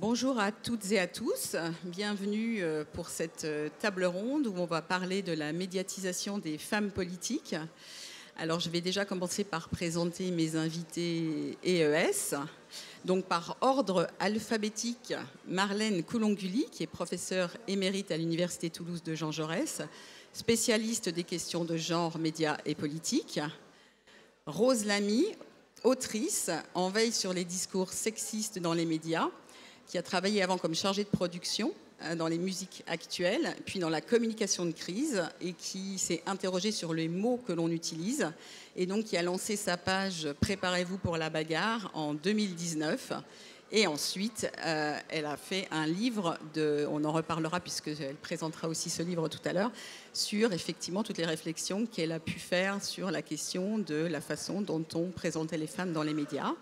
Bonjour à toutes et à tous, bienvenue pour cette table ronde où on va parler de la médiatisation des femmes politiques. Alors je vais déjà commencer par présenter mes invités EES. Donc par ordre alphabétique, Marlène Coulonguli, qui est professeure émérite à l'Université Toulouse de Jean Jaurès, spécialiste des questions de genre, médias et politique. Rose Lamy, autrice en veille sur les discours sexistes dans les médias, qui a travaillé avant comme chargée de production dans les musiques actuelles, puis dans la communication de crise, et qui s'est interrogée sur les mots que l'on utilise, et donc qui a lancé sa page « Préparez-vous pour la bagarre » en 2019. Et ensuite, elle a fait un livre, on en reparlera puisqu'elle présentera aussi ce livre tout à l'heure, sur effectivement toutes les réflexions qu'elle a pu faire sur la question de la façon dont on présentait les femmes dans les médias.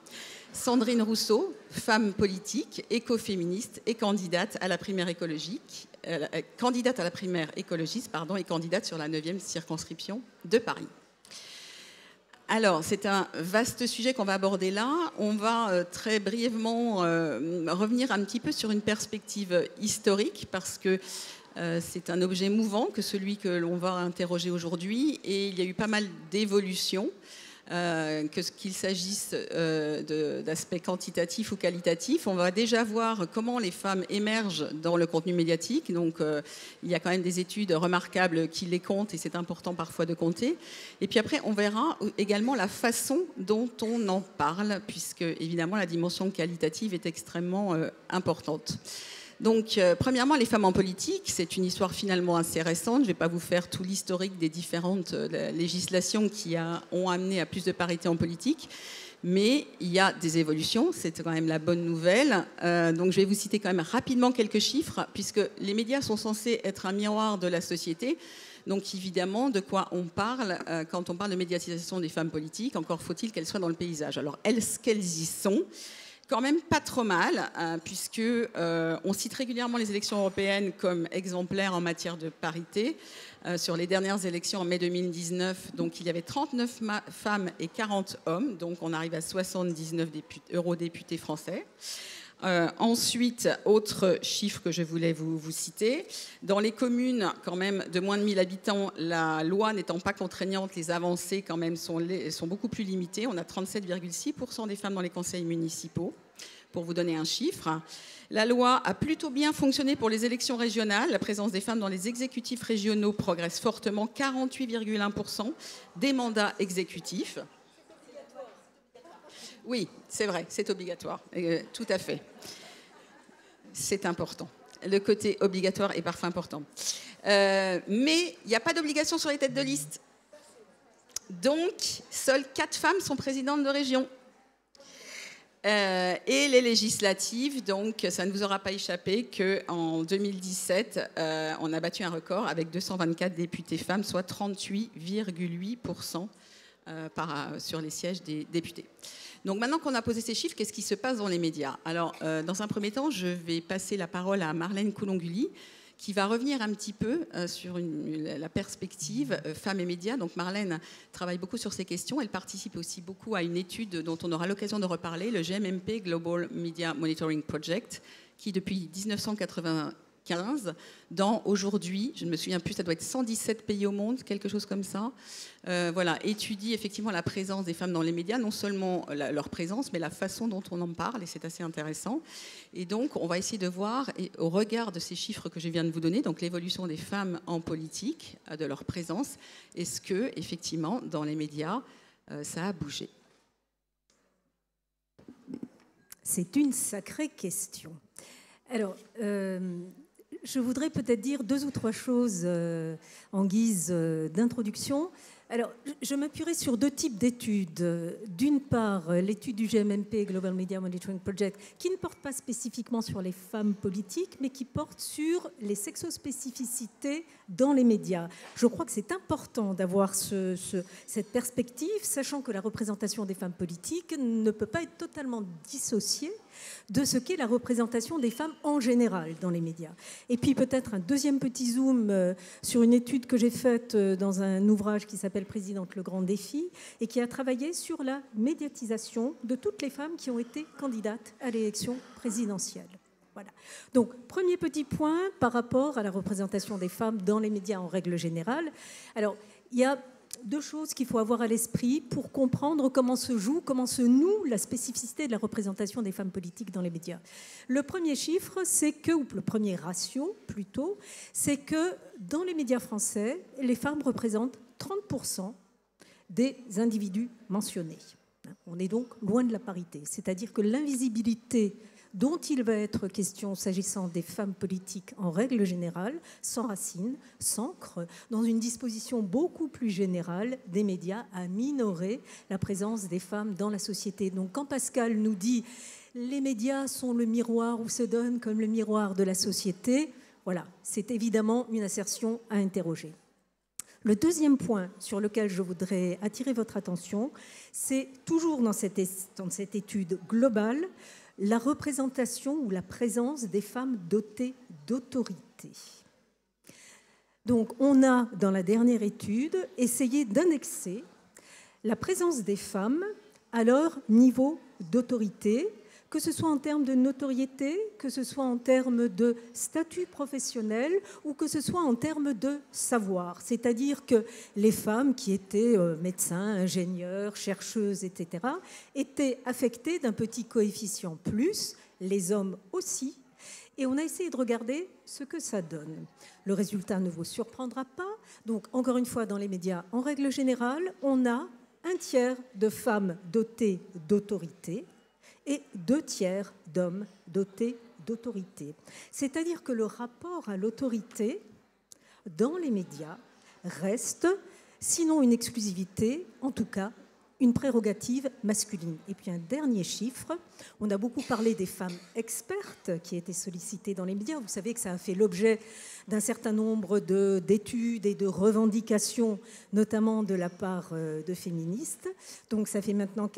Sandrine Rousseau, femme politique, écoféministe et candidate à la primaire écologiste, et candidate sur la 9e circonscription de Paris. Alors, c'est un vaste sujet qu'on va aborder là. On va très brièvement revenir un petit peu sur une perspective historique parce que c'est un objet mouvant que celui que l'on va interroger aujourd'hui et il y a eu pas mal d'évolutions. Qu'il s'agisse d'aspects quantitatifs ou qualitatifs. On va déjà voir comment les femmes émergent dans le contenu médiatique. Donc, il y a quand même des études remarquables qui les comptent et c'est important parfois de compter. Et puis après, on verra également la façon dont on en parle, puisque évidemment la dimension qualitative est extrêmement importante. Donc, premièrement, les femmes en politique, c'est une histoire finalement assez récente. Je ne vais pas vous faire tout l'historique des différentes législations qui ont amené à plus de parité en politique, mais il y a des évolutions, c'est quand même la bonne nouvelle. Donc, je vais vous citer quand même rapidement quelques chiffres, puisque les médias sont censés être un miroir de la société. Donc, évidemment, de quoi on parle quand on parle de médiatisation des femmes politiques, encore faut-il qu'elles soient dans le paysage. Alors, est-ce qu'elles y sont ? Quand même pas trop mal, puisque on cite régulièrement les élections européennes comme exemplaires en matière de parité. Sur les dernières élections en mai 2019, donc il y avait 39 femmes et 40 hommes, donc on arrive à 79 eurodéputés français. Ensuite, autre chiffre que je voulais vous citer, dans les communes quand même de moins de 1000 habitants, la loi n'étant pas contraignante, les avancées quand même sont beaucoup plus limitées. On a 37,6% des femmes dans les conseils municipaux, pour vous donner un chiffre. La loi a plutôt bien fonctionné pour les élections régionales. La présence des femmes dans les exécutifs régionaux progresse fortement, 48,1% des mandats exécutifs. Oui, c'est vrai, c'est obligatoire, tout à fait. C'est important. Le côté obligatoire est parfois important. Mais il n'y a pas d'obligation sur les têtes de liste. Donc, seules 4 femmes sont présidentes de région. Et les législatives, donc ça ne vous aura pas échappé qu'en 2017, on a battu un record avec 224 députés femmes, soit 38,8% sur les sièges des députés. Donc maintenant qu'on a posé ces chiffres, qu'est-ce qui se passe dans les médias? Alors, dans un premier temps, je vais passer la parole à Marlène Coulonguli, qui va revenir un petit peu sur la perspective femmes et médias. Donc Marlène travaille beaucoup sur ces questions. Elle participe aussi beaucoup à une étude dont on aura l'occasion de reparler, le GMMP, Global Media Monitoring Project, qui depuis 1995, aujourd'hui, je ne me souviens plus, ça doit être 117 pays au monde, quelque chose comme ça, étudie effectivement la présence des femmes dans les médias, non seulement leur présence, mais la façon dont on en parle, et c'est assez intéressant. Et donc, on va essayer de voir, au regard de ces chiffres que je viens de vous donner, donc l'évolution des femmes en politique, de leur présence, est-ce que, effectivement, dans les médias, ça a bougé? C'est une sacrée question. Alors, je voudrais peut-être dire 2 ou 3 choses en guise d'introduction. Alors, je m'appuierai sur 2 types d'études. D'une part, l'étude du GMMP, Global Media Monitoring Project, qui ne porte pas spécifiquement sur les femmes politiques, mais qui porte sur les sexospécificités dans les médias. Je crois que c'est important d'avoir cette perspective, sachant que la représentation des femmes politiques ne peut pas être totalement dissociée de ce qu'est la représentation des femmes en général dans les médias. Et puis peut-être un deuxième petit zoom sur une étude que j'ai faite dans un ouvrage qui s'appelle Présidente, le grand défi, et qui a travaillé sur la médiatisation de toutes les femmes qui ont été candidates à l'élection présidentielle. Voilà. Donc, premier petit point par rapport à la représentation des femmes dans les médias en règle générale. Alors, il y a deux choses qu'il faut avoir à l'esprit pour comprendre comment se joue, comment se noue la spécificité de la représentation des femmes politiques dans les médias. Le premier chiffre, c'est que, ou le premier ratio plutôt, c'est que dans les médias français, les femmes représentent 30% des individus mentionnés. On est donc loin de la parité, c'est-à-dire que l'invisibilité dont il va être question s'agissant des femmes politiques en règle générale, s'enracine, s'ancre dans une disposition beaucoup plus générale des médias à minorer la présence des femmes dans la société. Donc quand Pascal nous dit « les médias sont le miroir ou se donnent comme le miroir de la société », voilà, c'est évidemment une assertion à interroger. Le deuxième point sur lequel je voudrais attirer votre attention, c'est toujours dans cette étude globale, la représentation ou la présence des femmes dotées d'autorité. Donc, on a, dans la dernière étude, essayé d'annexer la présence des femmes à leur niveau d'autorité, que ce soit en termes de notoriété, que ce soit en termes de statut professionnel ou que ce soit en termes de savoir. C'est-à-dire que les femmes qui étaient médecins, ingénieurs, chercheuses, etc., étaient affectées d'un petit coefficient plus, les hommes aussi, et on a essayé de regarder ce que ça donne. Le résultat ne vous surprendra pas. Donc, encore une fois, dans les médias, en règle générale, on a un tiers de femmes dotées d'autorité, et 2/3 d'hommes dotés d'autorité. C'est-à-dire que le rapport à l'autorité dans les médias reste, sinon une exclusivité, en tout cas une prérogative masculine. Et puis un dernier chiffre, on a beaucoup parlé des femmes expertes qui étaient sollicitées dans les médias. Vous savez que ça a fait l'objet d'un certain nombre d'études et de revendications, notamment de la part de féministes. Donc ça fait maintenant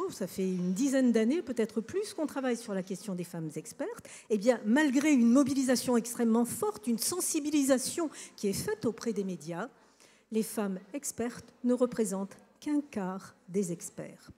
ça fait une dizaine d'années, peut-être plus, qu'on travaille sur la question des femmes expertes. Eh bien, malgré une mobilisation extrêmement forte, une sensibilisation qui est faite auprès des médias, les femmes expertes ne représentent qu'un quart des experts.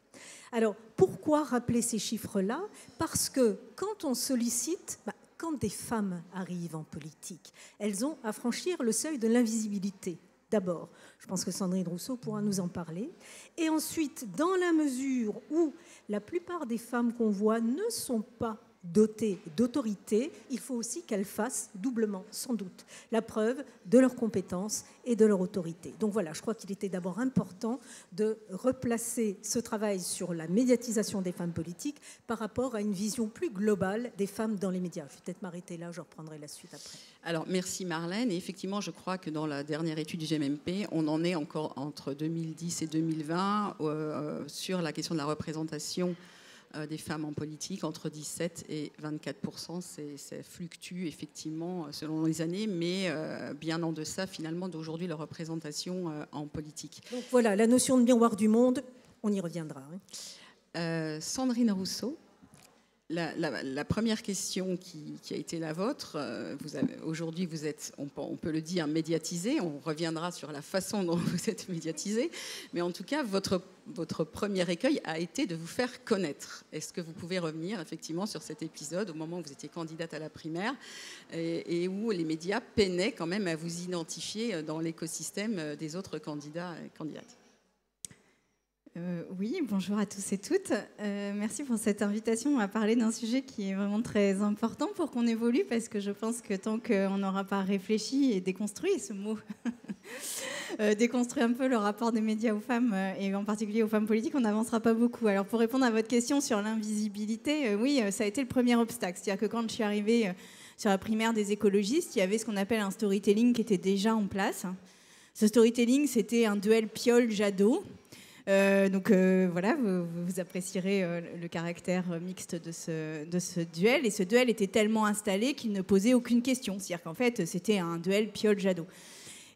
Alors, pourquoi rappeler ces chiffres-là ? Parce que quand on sollicite, quand des femmes arrivent en politique, elles ont à franchir le seuil de l'invisibilité. D'abord, je pense que Sandrine Rousseau pourra nous en parler. Et ensuite, dans la mesure où la plupart des femmes qu'on voit ne sont pas dotées d'autorité, il faut aussi qu'elles fassent doublement, sans doute, la preuve de leurs compétences et de leur autorité. Donc voilà, je crois qu'il était d'abord important de replacer ce travail sur la médiatisation des femmes politiques par rapport à une vision plus globale des femmes dans les médias. Je vais peut-être m'arrêter là, je reprendrai la suite après. Alors, merci Marlène. Et effectivement, je crois que dans la dernière étude du GMMP, on en est encore entre 2010 et 2020 sur la question de la représentation des femmes en politique, entre 17 et 24%. Ça fluctue effectivement selon les années, mais bien en deçà finalement d'aujourd'hui leur représentation en politique. Donc voilà, la notion de miroir du monde, on y reviendra. Hein. Sandrine Rousseau, la première question qui a été la vôtre, aujourd'hui vous êtes, on peut le dire, médiatisée. On reviendra sur la façon dont vous êtes médiatisée, mais en tout cas votre premier écueil a été de vous faire connaître. Est-ce que vous pouvez revenir effectivement sur cet épisode au moment où vous étiez candidate à la primaire et où les médias peinaient quand même à vous identifier dans l'écosystème des autres candidats et candidates? Oui, bonjour à tous et toutes. Merci pour cette invitation à parler d'un sujet qui est vraiment très important pour qu'on évolue, parce que je pense que tant qu'on n'aura pas réfléchi et déconstruit ce mot, déconstruit un peu le rapport des médias aux femmes et en particulier aux femmes politiques, on n'avancera pas beaucoup. Alors pour répondre à votre question sur l'invisibilité, oui, ça a été le premier obstacle. C'est-à-dire que quand je suis arrivée sur la primaire des écologistes, il y avait ce qu'on appelle un storytelling qui était déjà en place. Ce storytelling, c'était un duel Piolle-Jadot. Voilà, vous apprécierez le caractère mixte de ce duel. Et ce duel était tellement installé qu'il ne posait aucune question. C'est-à-dire qu'en fait, c'était un duel Piolle-Jadot.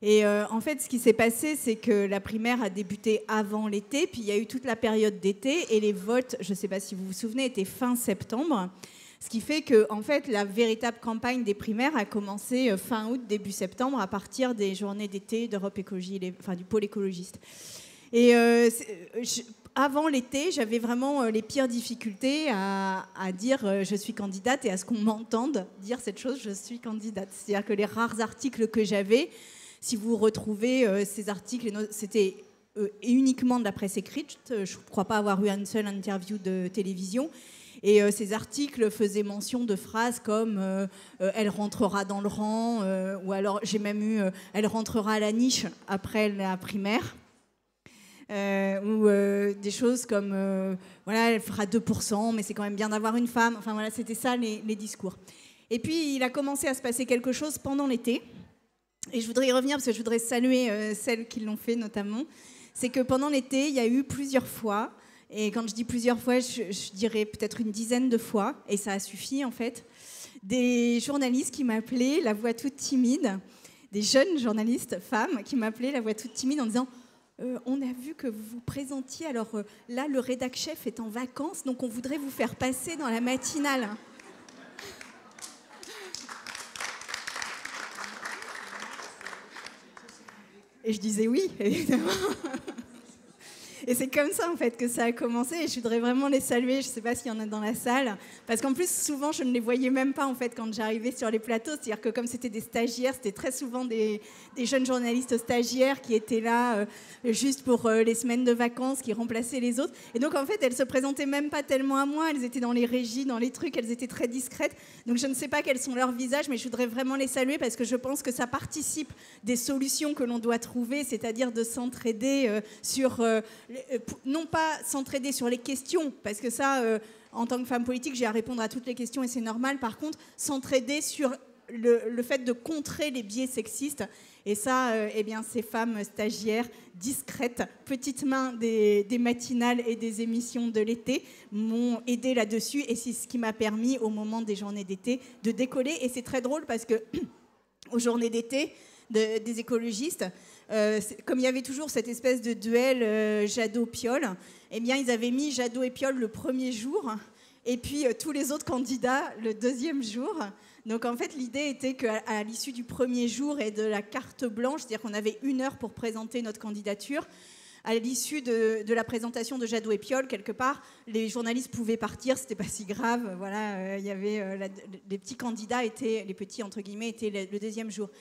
Et en fait, ce qui s'est passé, c'est que la primaire a débuté avant l'été, puis il y a eu toute la période d'été, et les votes, je ne sais pas si vous vous souvenez, étaient fin septembre. Ce qui fait que, en fait, la véritable campagne des primaires a commencé fin août, début septembre, à partir des journées d'été d'Europe Écologie, du pôle écologiste. Et avant l'été, j'avais vraiment les pires difficultés à dire je suis candidate et à ce qu'on m'entende dire cette chose, je suis candidate. C'est-à-dire que les rares articles que j'avais, si vous retrouvez ces articles, c'était uniquement de la presse écrite. Je ne crois pas avoir eu une seule interview de télévision. Et ces articles faisaient mention de phrases comme elle rentrera dans le rang, ou alors j'ai même eu elle rentrera à la niche après la primaire, ou des choses comme voilà, elle fera 2%, mais c'est quand même bien d'avoir une femme. Enfin voilà, c'était ça les discours. Et puis il a commencé à se passer quelque chose pendant l'été. Et je voudrais y revenir parce que je voudrais saluer celles qui l'ont fait notamment. C'est que pendant l'été, il y a eu plusieurs fois. Et quand je dis plusieurs fois, je dirais peut-être une dizaine de fois, et ça a suffi en fait, des journalistes qui m'appelaient la voix toute timide, des jeunes journalistes femmes qui m'appelaient la voix toute timide en disant on a vu que vous vous présentiez, alors là le rédac-chef est en vacances, donc on voudrait vous faire passer dans la matinale. Et je disais oui, évidemment. Et c'est comme ça en fait que ça a commencé et je voudrais vraiment les saluer, je ne sais pas s'il y en a dans la salle, parce qu'en plus souvent je ne les voyais même pas en fait quand j'arrivais sur les plateaux, c'est-à-dire que comme c'était des stagiaires, c'était très souvent des jeunes journalistes stagiaires qui étaient là juste pour les semaines de vacances, qui remplaçaient les autres, et donc en fait elles se présentaient même pas tellement à moi, elles étaient dans les régies, dans les trucs, elles étaient très discrètes, donc je ne sais pas quels sont leurs visages, mais je voudrais vraiment les saluer parce que je pense que ça participe des solutions que l'on doit trouver, c'est-à-dire de s'entraider sur... non pas s'entraider sur les questions, parce que ça, en tant que femme politique, j'ai à répondre à toutes les questions et c'est normal. Par contre, s'entraider sur le fait de contrer les biais sexistes. Et ça, eh bien, ces femmes stagiaires, discrètes, petites mains des matinales et des émissions de l'été, m'ont aidé là-dessus. Et c'est ce qui m'a permis, au moment des journées d'été, de décoller. Et c'est très drôle parce que, aux journées d'été des écologistes, comme il y avait toujours cette espèce de duel Jadot-Piolle, eh bien, ils avaient mis Jadot et Piolle le premier jour, et puis tous les autres candidats le deuxième jour. Donc, en fait, l'idée était qu'à l'issue du premier jour et de la carte blanche, c'est-à-dire qu'on avait 1 heure pour présenter notre candidature, à l'issue de la présentation de Jadot et Piolle, quelque part, les journalistes pouvaient partir, c'était pas si grave. Voilà, il y avait les petits candidats étaient, les petits entre guillemets, étaient le deuxième jour.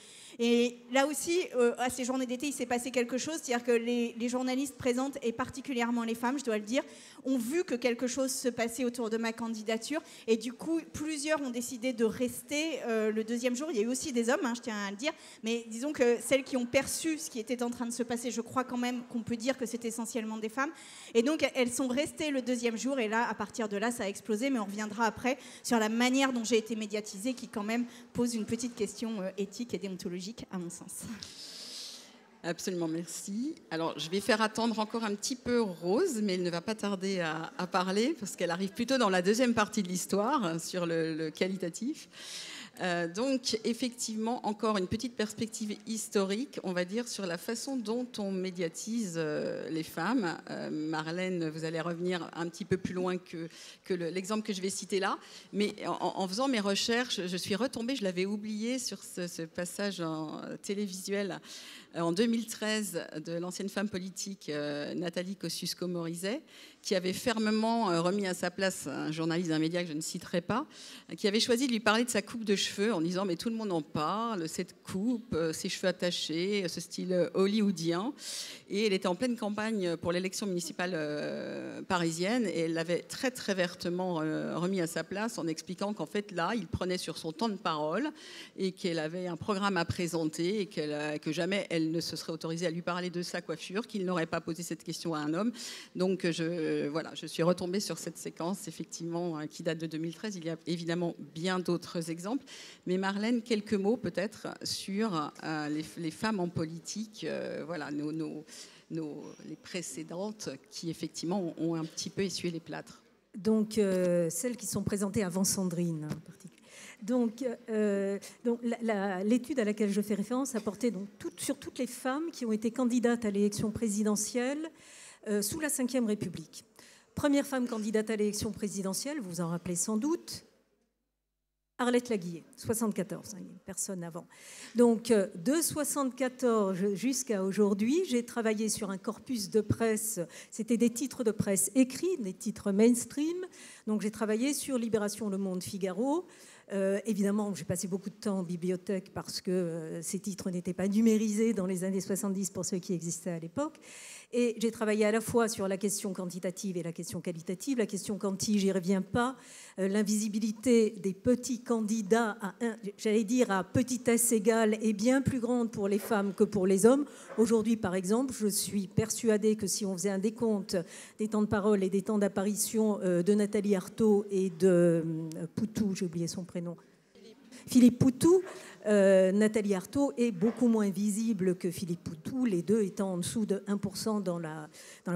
Et là aussi, à ces journées d'été, il s'est passé quelque chose, c'est-à-dire que les journalistes présentes, et particulièrement les femmes, je dois le dire, ont vu que quelque chose se passait autour de ma candidature. Et du coup, plusieurs ont décidé de rester le deuxième jour. Il y a eu aussi des hommes, je tiens à le dire, mais disons que celles qui ont perçu ce qui était en train de se passer, je crois quand même qu'on peut dire que c'est essentiellement des femmes. Et donc, elles sont restées le deuxième jour. Et là, à partir de là, ça a explosé. Mais on reviendra après sur la manière dont j'ai été médiatisée, qui quand même pose une petite question éthique et déontologique, à mon sens. Absolument, merci. Alors, je vais faire attendre encore un petit peu Rose, mais elle ne va pas tarder à parler, parce qu'elle arrive plutôt dans la deuxième partie de l'histoire, sur le qualitatif. Donc, effectivement, encore une petite perspective historique, on va dire, sur la façon dont on médiatise les femmes. Marlène, vous allez revenir un petit peu plus loin que l'exemple que je vais citer là. Mais en faisant mes recherches, je suis retombée, je l'avais oublié, sur ce passage télévisuel en 2013 de l'ancienne femme politique Nathalie Kosciusko-Morizet, qui avait fermement remis à sa place un journaliste d'un média que je ne citerai pas, qui avait choisi de lui parler de sa coupe de cheveux en disant « mais tout le monde en parle, cette coupe, ces cheveux attachés, ce style hollywoodien ». Et elle était en pleine campagne pour l'élection municipale parisienne et elle l'avait très très vertement remis à sa place en expliquant qu'en fait là, il prenait sur son temps de parole et qu'elle avait un programme à présenter et que jamais elle ne se serait autorisée à lui parler de sa coiffure, qu'il n'aurait pas posé cette question à un homme. Donc voilà, je suis retombée sur cette séquence, effectivement, qui date de 2013. Il y a évidemment bien d'autres exemples. Mais Marlène, quelques mots peut-être sur les femmes en politique, voilà, les précédentes qui, effectivement, ont un petit peu essuyé les plâtres. Donc, celles qui sont présentées avant Sandrine, en particulier. Donc l'étude à laquelle je fais référence a porté donc sur toutes les femmes qui ont été candidates à l'élection présidentielle sous la Ve République. Première femme candidate à l'élection présidentielle, vous vous en rappelez sans doute, Arlette Laguillet, 74, il n'y a personne avant. Donc, de 74 jusqu'à aujourd'hui, j'ai travaillé sur un corpus de presse. C'était des titres de presse écrits, des titres mainstream. Donc, j'ai travaillé sur Libération, Le Monde, Figaro. Évidemment, j'ai passé beaucoup de temps en bibliothèque parce que ces titres n'étaient pas numérisés dans les années 70 pour ceux qui existaient à l'époque. Et j'ai travaillé à la fois sur la question quantitative et la question qualitative. La question quanti, j'y reviens pas. L'invisibilité des petits candidats, j'allais dire à petitesse égale, est bien plus grande pour les femmes que pour les hommes. Aujourd'hui, par exemple, je suis persuadée que si on faisait un décompte des temps de parole et des temps d'apparition de Nathalie Arthaud et de Poutou, j'ai oublié son prénom, Philippe Poutou, Nathalie Arthaud est beaucoup moins visible que Philippe Poutou, les deux étant en dessous de 1% dans la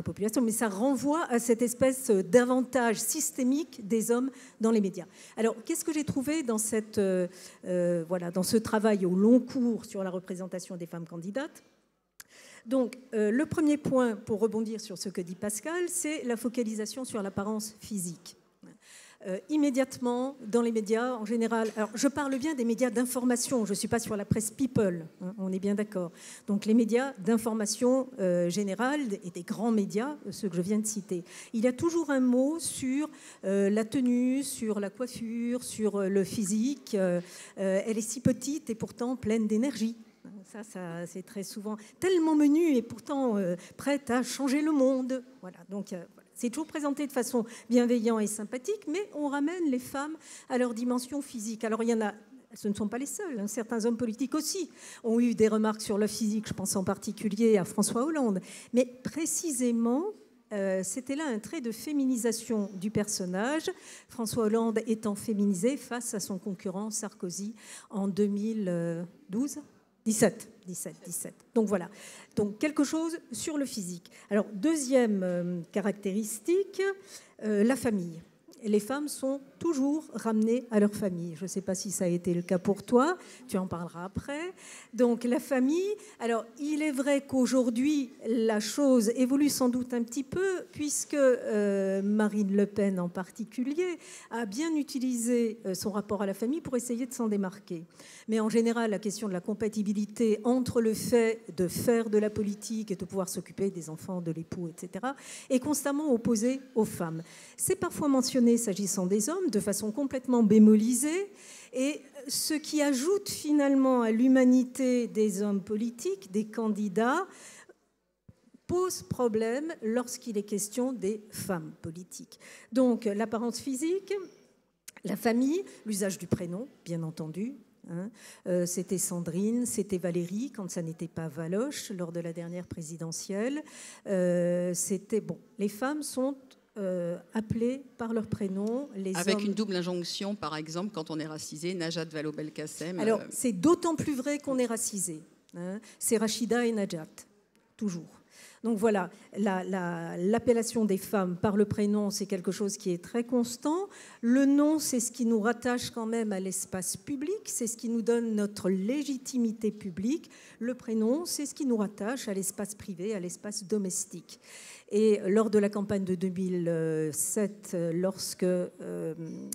population. Mais ça renvoie à cette espèce d'avantage systémique des hommes dans les médias. Alors, qu'est-ce que j'ai trouvé dans, dans ce travail au long cours sur la représentation des femmes candidates ? Donc, le premier point, pour rebondir sur ce que dit Pascal, c'est la focalisation sur l'apparence physique. Immédiatement, dans les médias, en général... Alors, je parle bien des médias d'information, je ne suis pas sur la presse people, hein, on est bien d'accord. Donc, les médias d'information générale et des grands médias, ceux que je viens de citer. Il y a toujours un mot sur la tenue, sur la coiffure, sur le physique. Elle est si petite et pourtant pleine d'énergie. Ça c'est très souvent tellement menue et pourtant prête à changer le monde. Voilà, donc... C'est toujours présenté de façon bienveillante et sympathique, mais on ramène les femmes à leur dimension physique. Alors, il y en a, ce ne sont pas les seuls, hein, certains hommes politiques aussi ont eu des remarques sur le physique, je pense en particulier à François Hollande. Mais précisément, c'était là un trait de féminisation du personnage, François Hollande étant féminisé face à son concurrent Sarkozy en 2012 17. Donc voilà. Donc quelque chose sur le physique. Alors deuxième caractéristique, la famille. Les femmes sont toujours ramenées à leur famille. Je ne sais pas si ça a été le cas pour toi, tu en parleras après. Donc la famille, alors il est vrai qu'aujourd'hui la chose évolue sans doute un petit peu puisque Marine Le Pen en particulier a bien utilisé son rapport à la famille pour essayer de s'en démarquer. Mais en général, la question de la compatibilité entre le fait de faire de la politique et de pouvoir s'occuper des enfants, de l'époux, etc., est constamment opposée aux femmes. C'est parfois mentionné s'agissant des hommes de façon complètement bémolisée et ce qui ajoute finalement à l'humanité des hommes politiques, des candidats, pose problème lorsqu'il est question des femmes politiques. Donc l'apparence physique, la famille, l'usage du prénom, bien entendu. C'était Sandrine, c'était Valérie quand ça n'était pas Valoche lors de la dernière présidentielle. C'était bon. Les femmes sont appelées par leur prénom. Avec hommes... une double injonction, par exemple, quand on est racisé, Najat Vallaud-Belkacem. Alors c'est d'autant plus vrai qu'on est racisé. C'est Rachida et Najat, toujours. Donc voilà, l'appellation des femmes par le prénom, c'est quelque chose qui est très constant. Le nom, c'est ce qui nous rattache quand même à l'espace public, c'est ce qui nous donne notre légitimité publique. Le prénom, c'est ce qui nous rattache à l'espace privé, à l'espace domestique. Et lors de la campagne de 2007, lorsque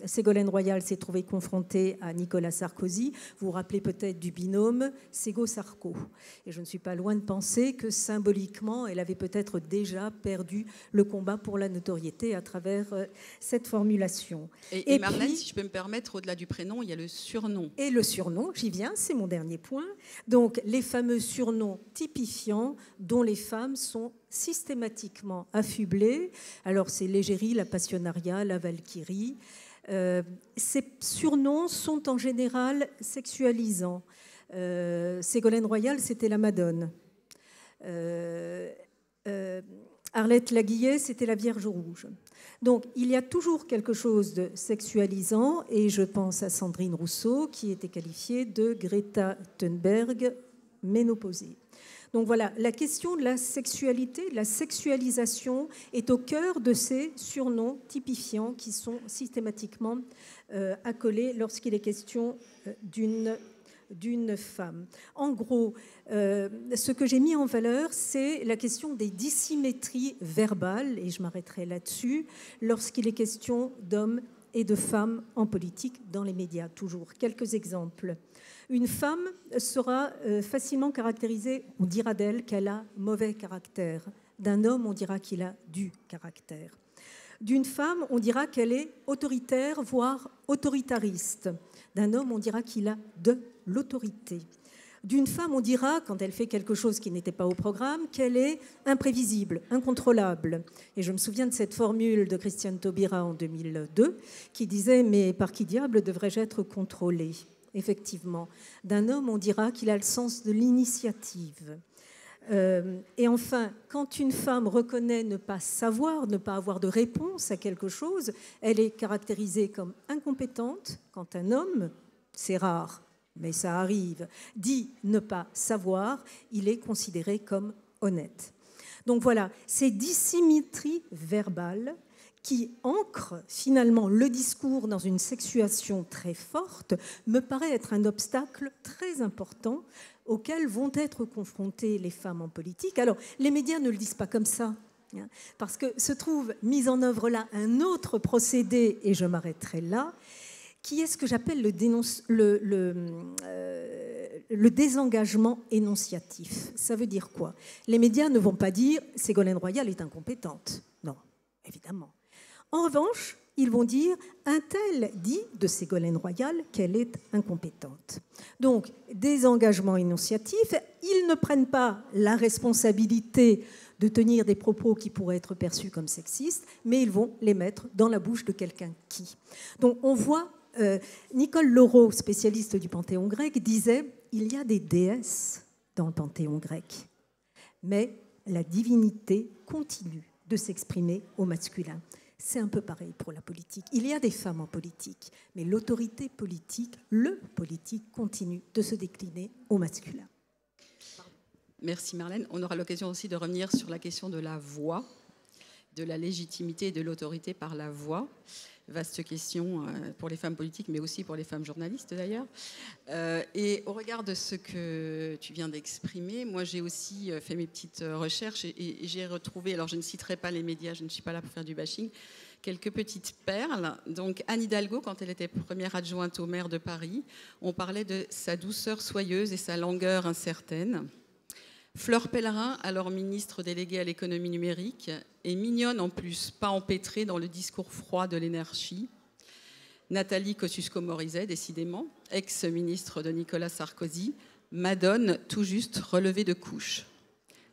Ségolène Royal s'est trouvée confrontée à Nicolas Sarkozy, vous vous rappelez peut-être du binôme Ségo-Sarko. Et je ne suis pas loin de penser que symboliquement, elle avait peut-être déjà perdu le combat pour la notoriété à travers cette formulation. Et Marlène, si je peux me permettre, au-delà du prénom, il y a le surnom. Et le surnom, j'y viens, c'est mon dernier point. Donc les fameux surnoms typifiants dont les femmes sont systématiquement affublées. Alors c'est l'égérie, la passionnariat, la valkyrie. Ces surnoms sont en général sexualisants. Ségolène Royal, c'était la Madone. Arlette Laguillet, c'était la Vierge Rouge. Donc il y a toujours quelque chose de sexualisant et je pense à Sandrine Rousseau qui était qualifiée de Greta Thunberg ménopausée. Donc voilà, la question de la sexualité, de la sexualisation est au cœur de ces surnoms typifiants qui sont systématiquement accolés lorsqu'il est question d'une femme. En gros, ce que j'ai mis en valeur, c'est la question des dissymétries verbales, et je m'arrêterai là-dessus, lorsqu'il est question d'hommes et de femmes en politique dans les médias. Toujours quelques exemples. Une femme sera facilement caractérisée, on dira d'elle qu'elle a mauvais caractère. D'un homme, on dira qu'il a du caractère. D'une femme, on dira qu'elle est autoritaire, voire autoritariste. D'un homme, on dira qu'il a de l'autorité. D'une femme, on dira, quand elle fait quelque chose qui n'était pas au programme, qu'elle est imprévisible, incontrôlable. Et je me souviens de cette formule de Christiane Taubira en 2002 qui disait « Mais par qui diable devrais-je être contrôlée ?» Effectivement. D'un homme, on dira qu'il a le sens de l'initiative. Et enfin, quand une femme reconnaît ne pas savoir, ne pas avoir de réponse à quelque chose, elle est caractérisée comme incompétente. Quand un homme, c'est rare, mais ça arrive, dit ne pas savoir, il est considéré comme honnête. Donc voilà, ces dissymétries verbales qui ancrent finalement le discours dans une sexuation très forte me paraît être un obstacle très important auxquels vont être confrontées les femmes en politique. Alors, les médias ne le disent pas comme ça, parce que se trouve mis en œuvre là un autre procédé, et je m'arrêterai là, qui est ce que j'appelle le désengagement énonciatif. Ça veut dire quoi? Les médias ne vont pas dire « Ségolène Royal est incompétente ». Non, évidemment. En revanche, ils vont dire « Un tel dit de Ségolène Royal qu'elle est incompétente ». Donc, désengagement énonciatif, ils ne prennent pas la responsabilité de tenir des propos qui pourraient être perçus comme sexistes, mais ils vont les mettre dans la bouche de quelqu'un qui. Donc, on voit, Nicole Leroux, spécialiste du panthéon grec, disait « Il y a des déesses dans le panthéon grec, mais la divinité continue de s'exprimer au masculin ». C'est un peu pareil pour la politique. Il y a des femmes en politique, mais l'autorité politique, le politique, continue de se décliner au masculin. Merci Marlène. On aura l'occasion aussi de revenir sur la question de la voix, de la légitimité et de l'autorité par la voix. Vaste question pour les femmes politiques, mais aussi pour les femmes journalistes d'ailleurs. Et au regard de ce que tu viens d'exprimer, moi j'ai aussi fait mes petites recherches et j'ai retrouvé, alors je ne citerai pas les médias, je ne suis pas là pour faire du bashing, quelques petites perles. Donc Anne Hidalgo, quand elle était première adjointe au maire de Paris, on parlait de sa douceur soyeuse et sa langueur incertaine. Fleur Pellerin, alors ministre déléguée à l'économie numérique, est mignonne en plus, pas empêtrée dans le discours froid de l'énergie. Nathalie Kosciusko-Morizet, décidément, ex-ministre de Nicolas Sarkozy, Madone tout juste relevée de couche.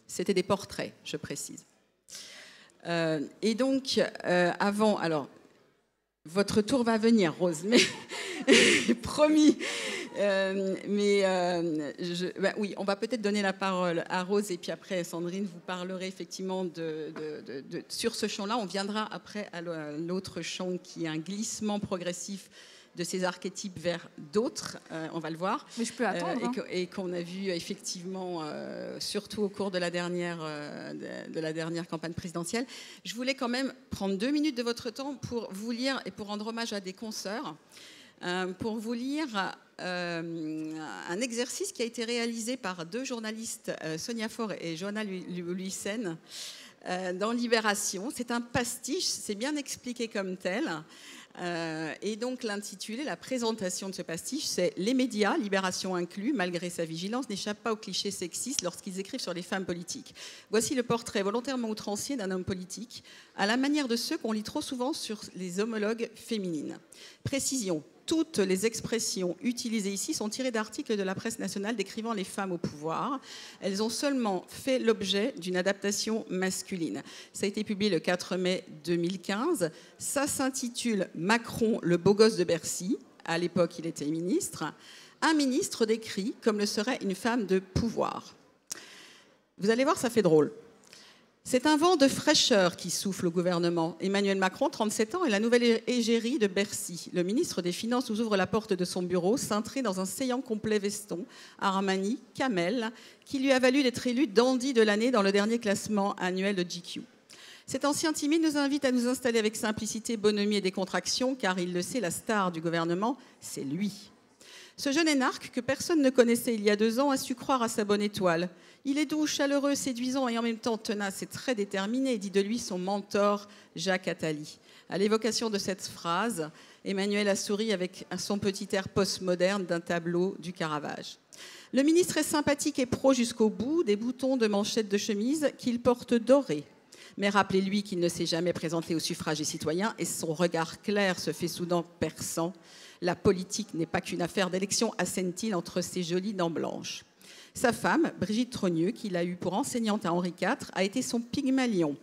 C'était des portraits, je précise. Et donc, avant... Alors, votre tour va venir, Rose, mais promis. Oui, on va peut-être donner la parole à Rose et puis après Sandrine, vous parlerez effectivement sur ce champ-là. On viendra après à l'autre champ qui est un glissement progressif de ces archétypes vers d'autres, on va le voir. Mais je peux attendre. Et qu'on a vu effectivement, surtout au cours de la dernière campagne présidentielle. Je voulais quand même prendre 2 minutes de votre temps pour vous lire et pour rendre hommage à des consoeurs. Pour vous lire un exercice qui a été réalisé par 2 journalistes, Sonia Faure et Johanna Luyssen, dans Libération. C'est un pastiche, c'est bien expliqué comme tel. Et donc l'intitulé, la présentation de ce pastiche, c'est « Les médias, Libération inclus, malgré sa vigilance, n'échappent pas aux clichés sexistes lorsqu'ils écrivent sur les femmes politiques. Voici le portrait volontairement outrancier d'un homme politique, à la manière de ceux qu'on lit trop souvent sur les homologues féminines. Précision. Toutes les expressions utilisées ici sont tirées d'articles de la presse nationale décrivant les femmes au pouvoir. Elles ont seulement fait l'objet d'une adaptation masculine. Ça a été publié le 4 mai 2015. Ça s'intitule « Macron, le beau gosse de Bercy ». À l'époque, il était ministre. Un ministre décrit comme le serait une femme de pouvoir. Vous allez voir, ça fait drôle. C'est un vent de fraîcheur qui souffle au gouvernement. Emmanuel Macron, 37 ans, est la nouvelle égérie de Bercy. Le ministre des Finances nous ouvre la porte de son bureau, cintré dans un saillant complet veston, Armani, Camel, qui lui a valu d'être élu dandy de l'année dans le dernier classement annuel de GQ. Cet ancien timide nous invite à nous installer avec simplicité, bonhomie et décontraction, car il le sait, la star du gouvernement, c'est lui. Ce jeune énarque, que personne ne connaissait il y a 2 ans, a su croire à sa bonne étoile. Il est doux, chaleureux, séduisant et en même temps tenace et très déterminé, dit de lui son mentor Jacques Attali. À l'évocation de cette phrase, Emmanuel a souri avec son petit air postmoderne d'un tableau du Caravage. Le ministre est sympathique et pro jusqu'au bout, des boutons de manchette de chemise qu'il porte dorés. Mais rappelez-lui qu'il ne s'est jamais présenté au suffrage des citoyens et son regard clair se fait soudain perçant. La politique n'est pas qu'une affaire d'élection, assène-t-il entre ses jolies dents blanches. Sa femme, Brigitte Trogneux, qu'il a eue pour enseignante à Henri IV, a été son Pygmalion.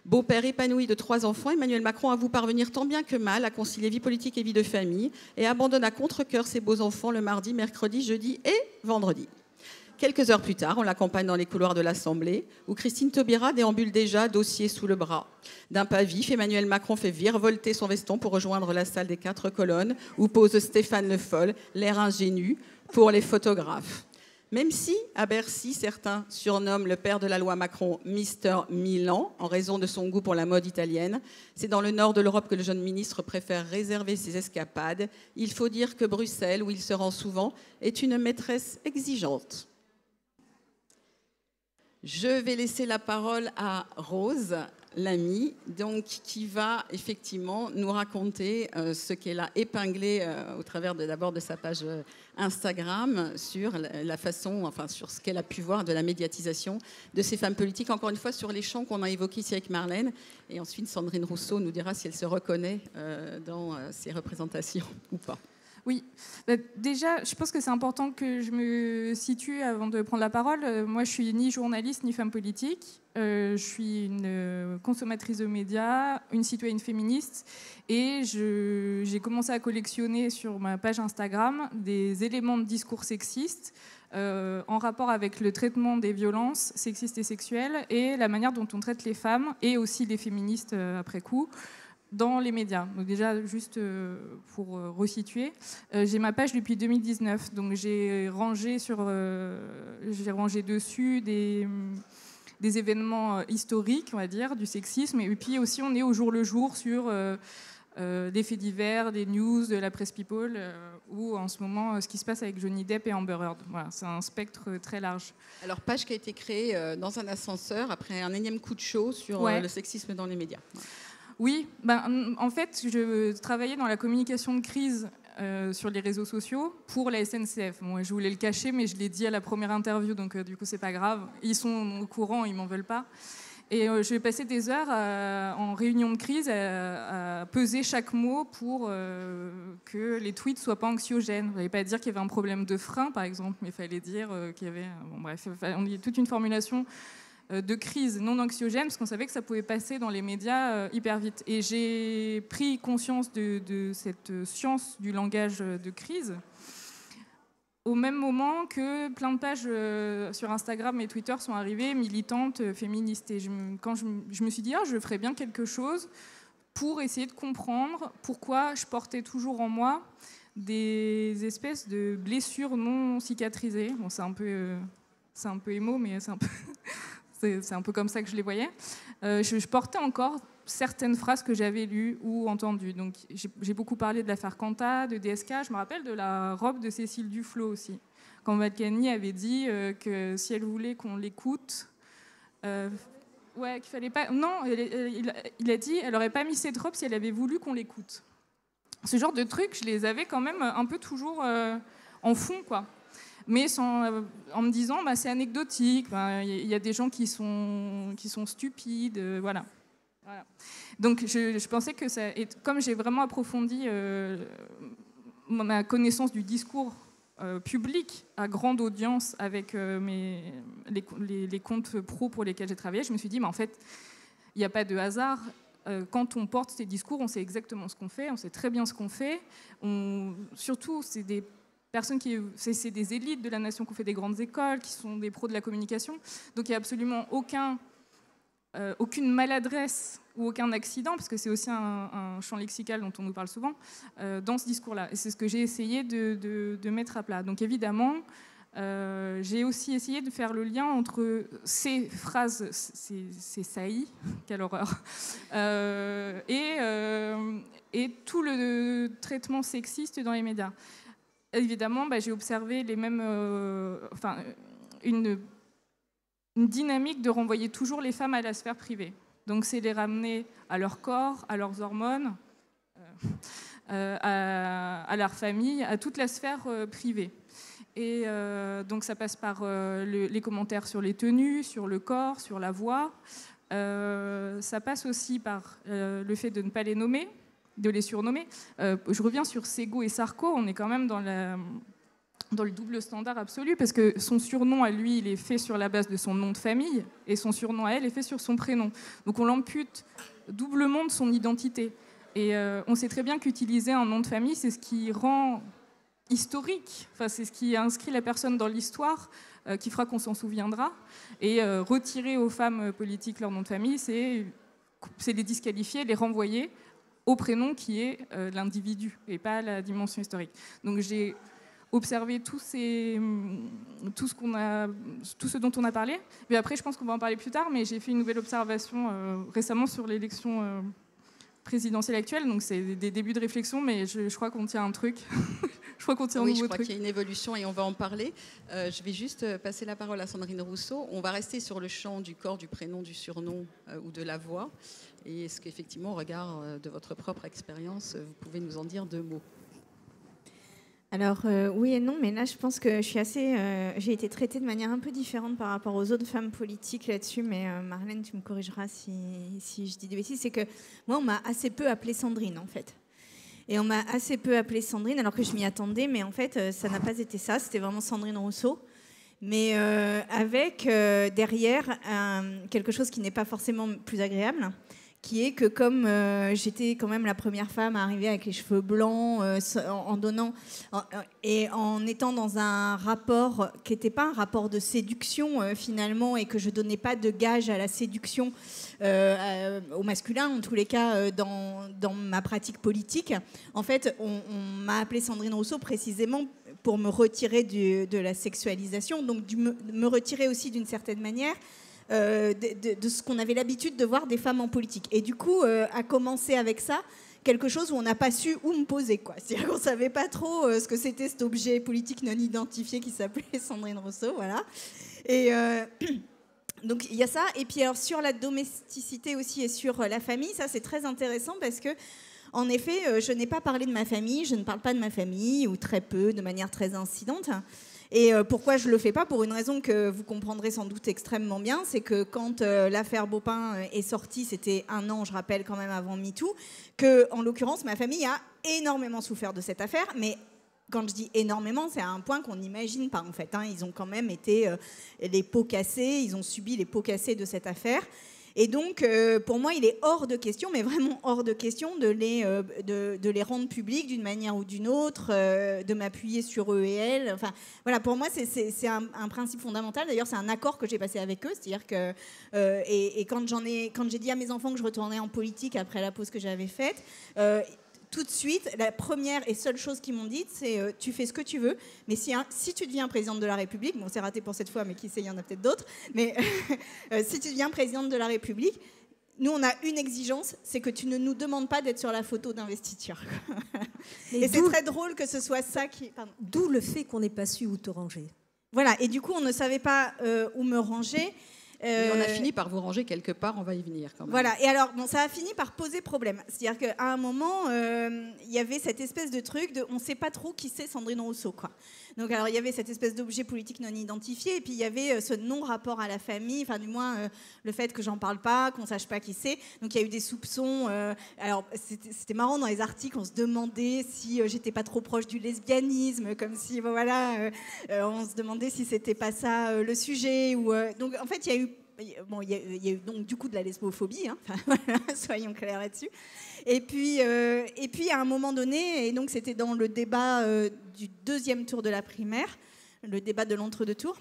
Beau-père épanoui de 3 enfants, Emmanuel Macron avoue parvenir tant bien que mal à concilier vie politique et vie de famille et abandonne à contre-cœur ses beaux enfants le mardi, mercredi, jeudi et vendredi. Quelques heures plus tard, on l'accompagne dans les couloirs de l'Assemblée, où Christine Taubira déambule déjà, dossier sous le bras. D'un pas vif, Emmanuel Macron fait virevolter son veston pour rejoindre la salle des 4 colonnes, où pose Stéphane Le Foll, l'air ingénu, pour les photographes. Même si, à Bercy, certains surnomment le père de la loi Macron Mister Milan, en raison de son goût pour la mode italienne, c'est dans le nord de l'Europe que le jeune ministre préfère réserver ses escapades. Il faut dire que Bruxelles, où il se rend souvent, est une maîtresse exigeante. Je vais laisser la parole à Rose Lamy, donc, qui va effectivement nous raconter ce qu'elle a épinglé au travers d'abord de sa page Instagram sur la façon, enfin sur ce qu'elle a pu voir de la médiatisation de ces femmes politiques, encore une fois sur les champs qu'on a évoqués ici avec Marlène, et ensuite Sandrine Rousseau nous dira si elle se reconnaît dans ces représentations ou pas. Oui, déjà, je pense que c'est important que je me situe avant de prendre la parole. Moi, je suis ni journaliste ni femme politique. Je suis une consommatrice de médias, une citoyenne féministe, et j'ai commencé à collectionner sur ma page Instagram des éléments de discours sexistes en rapport avec le traitement des violences sexistes et sexuelles et la manière dont on traite les femmes et aussi les féministes après coup dans les médias. Donc déjà, juste pour resituer, j'ai ma page depuis 2019, donc j'ai rangé dessus des événements historiques, on va dire, du sexisme, et puis aussi on est au jour le jour sur des faits divers, des news, de la presse people, ou en ce moment ce qui se passe avec Johnny Depp et Amber Heard. Voilà, c'est un spectre très large. Alors, page qui a été créée dans un ascenseur après un énième coup de chaud sur le sexisme dans les médias. Ouais. Oui, en fait, je travaillais dans la communication de crise sur les réseaux sociaux pour la SNCF. Moi, je voulais le cacher, mais je l'ai dit à la première interview, donc du coup, c'est pas grave. Ils sont au courant, ils m'en veulent pas. Et je vais passer des heures en réunion de crise à peser chaque mot pour que les tweets soient pas anxiogènes. Il ne fallait pas dire qu'il y avait un problème de frein, par exemple, mais il fallait dire qu'il y avait... Bon, bref, on y a toute une formulation de crise non anxiogène, parce qu'on savait que ça pouvait passer dans les médias hyper vite. Et j'ai pris conscience de cette science du langage de crise au même moment que plein de pages sur Instagram et Twitter sont arrivées, militantes, féministes. Et quand je me suis dit, je ferais bien quelque chose pour essayer de comprendre pourquoi je portais toujours en moi des espèces de blessures non cicatrisées. Bon, c'est un peu émo, mais c'est un peu... C'est un peu comme ça que je les voyais. Je portais encore certaines phrases que j'avais lues ou entendues. Donc, j'ai beaucoup parlé de l'affaire Quanta, de DSK. Je me rappelle de la robe de Cécile Duflot aussi. Quand Balkany avait dit que si elle voulait qu'on l'écoute... qu'il fallait pas... Non, il a dit qu'elle n'aurait pas mis cette robe si elle avait voulu qu'on l'écoute. Ce genre de trucs, je les avais quand même un peu toujours en fond, quoi. Mais en me disant, c'est anecdotique, il y a des gens qui sont stupides, voilà. Donc je pensais que ça... Et comme j'ai vraiment approfondi ma connaissance du discours public à grande audience avec les comptes pro pour lesquels j'ai travaillé, je me suis dit, en fait, il n'y a pas de hasard. Quand on porte ces discours, on sait exactement ce qu'on fait, on sait très bien ce qu'on fait. Surtout, c'est des personnes c'est des élites de la nation qui ont fait des grandes écoles, qui sont des pros de la communication. Donc il n'y a absolument aucune maladresse ou aucun accident, parce que c'est aussi un champ lexical dont on nous parle souvent, dans ce discours-là. Et c'est ce que j'ai essayé de mettre à plat. Donc évidemment, j'ai aussi essayé de faire le lien entre ces phrases, ces saillies, quelle horreur, et tout le traitement sexiste dans les médias. évidemment, j'ai observé les mêmes, une dynamique de renvoyer toujours les femmes à la sphère privée. Donc c'est les ramener à leur corps, à leurs hormones, à leur famille, à toute la sphère privée. Et donc ça passe par les commentaires sur les tenues, sur le corps, sur la voix. Ça passe aussi par le fait de ne pas les nommer, de les surnommer. Je reviens sur Ségaud et Sarko, on est quand même dans le double standard absolu, parce que son surnom à lui, il est fait sur la base de son nom de famille, et son surnom à elle est fait sur son prénom. Donc on l'ampute doublement de son identité. Et on sait très bien qu'utiliser un nom de famille, c'est ce qui rend historique, c'est ce qui inscrit la personne dans l'histoire, qui fera qu'on s'en souviendra. Et retirer aux femmes politiques leur nom de famille, c'est les disqualifier, les renvoyer au prénom qui est l'individu, et pas la dimension historique. Donc j'ai observé tout ce dont on a parlé. Mais après, je pense qu'on va en parler plus tard, mais j'ai fait une nouvelle observation récemment sur l'élection présidentielle actuelle. Donc c'est des débuts de réflexion, mais je crois qu'on tient un truc. Je crois qu'on tient un nouveau truc. Je crois qu'il y a une évolution et on va en parler. Je vais juste passer la parole à Sandrine Rousseau. On va rester sur le champ du corps, du prénom, du surnom ou de la voix. Et est-ce qu'effectivement, au regard de votre propre expérience, vous pouvez nous en dire 2 mots? Alors oui et non, mais là je pense que j'ai été traitée de manière un peu différente par rapport aux autres femmes politiques là-dessus, mais Marlène, tu me corrigeras si je dis des bêtises. C'est que moi, on m'a assez peu appelée Sandrine en fait. Et on m'a assez peu appelée Sandrine, alors que je m'y attendais, mais en fait ça n'a pas été ça, c'était vraiment Sandrine Rousseau. Mais avec derrière quelque chose qui n'est pas forcément plus agréable, qui est que comme j'étais quand même la première femme à arriver avec les cheveux blancs, en étant dans un rapport qui n'était pas un rapport de séduction finalement, et que je donnais pas de gage à la séduction au masculin, en tous les cas dans ma pratique politique, en fait on m'a appelée Sandrine Rousseau précisément pour me retirer de la sexualisation, donc me retirer aussi d'une certaine manière de ce qu'on avait l'habitude de voir des femmes en politique. Et du coup, a commencé avec ça, quelque chose où on n'a pas su où me poser, quoi. C'est-à-dire qu'on ne savait pas trop ce que c'était cet objet politique non identifié qui s'appelait Sandrine Rousseau, voilà. Et donc il y a ça. Et puis alors, sur la domesticité aussi et sur la famille, ça c'est très intéressant parce que en effet, je n'ai pas parlé de ma famille, je ne parle pas de ma famille, ou très peu, de manière très incidente. Et pourquoi je ne le fais pas? Pour une raison que vous comprendrez sans doute extrêmement bien, c'est que quand l'affaire Beaupin est sortie, c'était 1 an, je rappelle, quand même avant MeToo, que, en l'occurrence, ma famille a énormément souffert de cette affaire, mais quand je dis énormément, c'est à un point qu'on n'imagine pas, en fait. Ils ont quand même été les pots cassés, ils ont subi les pots cassés de cette affaire. Et donc, pour moi, il est hors de question, mais vraiment hors de question, de les rendre publics d'une manière ou d'une autre, de m'appuyer sur eux et elles. Enfin, voilà, pour moi, c'est un principe fondamental. D'ailleurs, c'est un accord que j'ai passé avec eux. C'est-à-dire que, et quand j'ai dit à mes enfants que je retournais en politique après la pause que j'avais faite, tout de suite, la première et seule chose qu'ils m'ont dite, c'est tu fais ce que tu veux, mais si tu deviens présidente de la République, bon c'est raté pour cette fois, mais qui sait, il y en a peut-être d'autres, mais si tu deviens présidente de la République, nous on a une exigence, c'est que tu ne nous demandes pas d'être sur la photo d'investiture. Et c'est très drôle que ce soit ça qui... Pardon. D'où le fait qu'on n'ait pas su où te ranger. Voilà, et du coup on ne savait pas où me ranger. Mais on a fini par vous ranger quelque part, on va y venir quand même. Voilà, et alors bon, ça a fini par poser problème. C'est-à-dire qu'à un moment, il y avait cette espèce de truc on ne sait pas trop qui c'est Sandrine Rousseau, quoi. Donc alors il y avait cette espèce d'objet politique non identifié, et puis il y avait ce non-rapport à la famille, enfin du moins le fait que j'en parle pas, qu'on sache pas qui c'est. Donc il y a eu des soupçons. Alors c'était marrant, dans les articles, on se demandait si j'étais pas trop proche du lesbianisme, comme si voilà, on se demandait si c'était pas ça le sujet. Donc en fait il y a eu il y a eu donc du coup de la lesbophobie, enfin, voilà, soyons clairs là-dessus. Et puis à un moment donné, et donc c'était dans le débat du 2e tour de la primaire, le débat de l'entre-deux tours,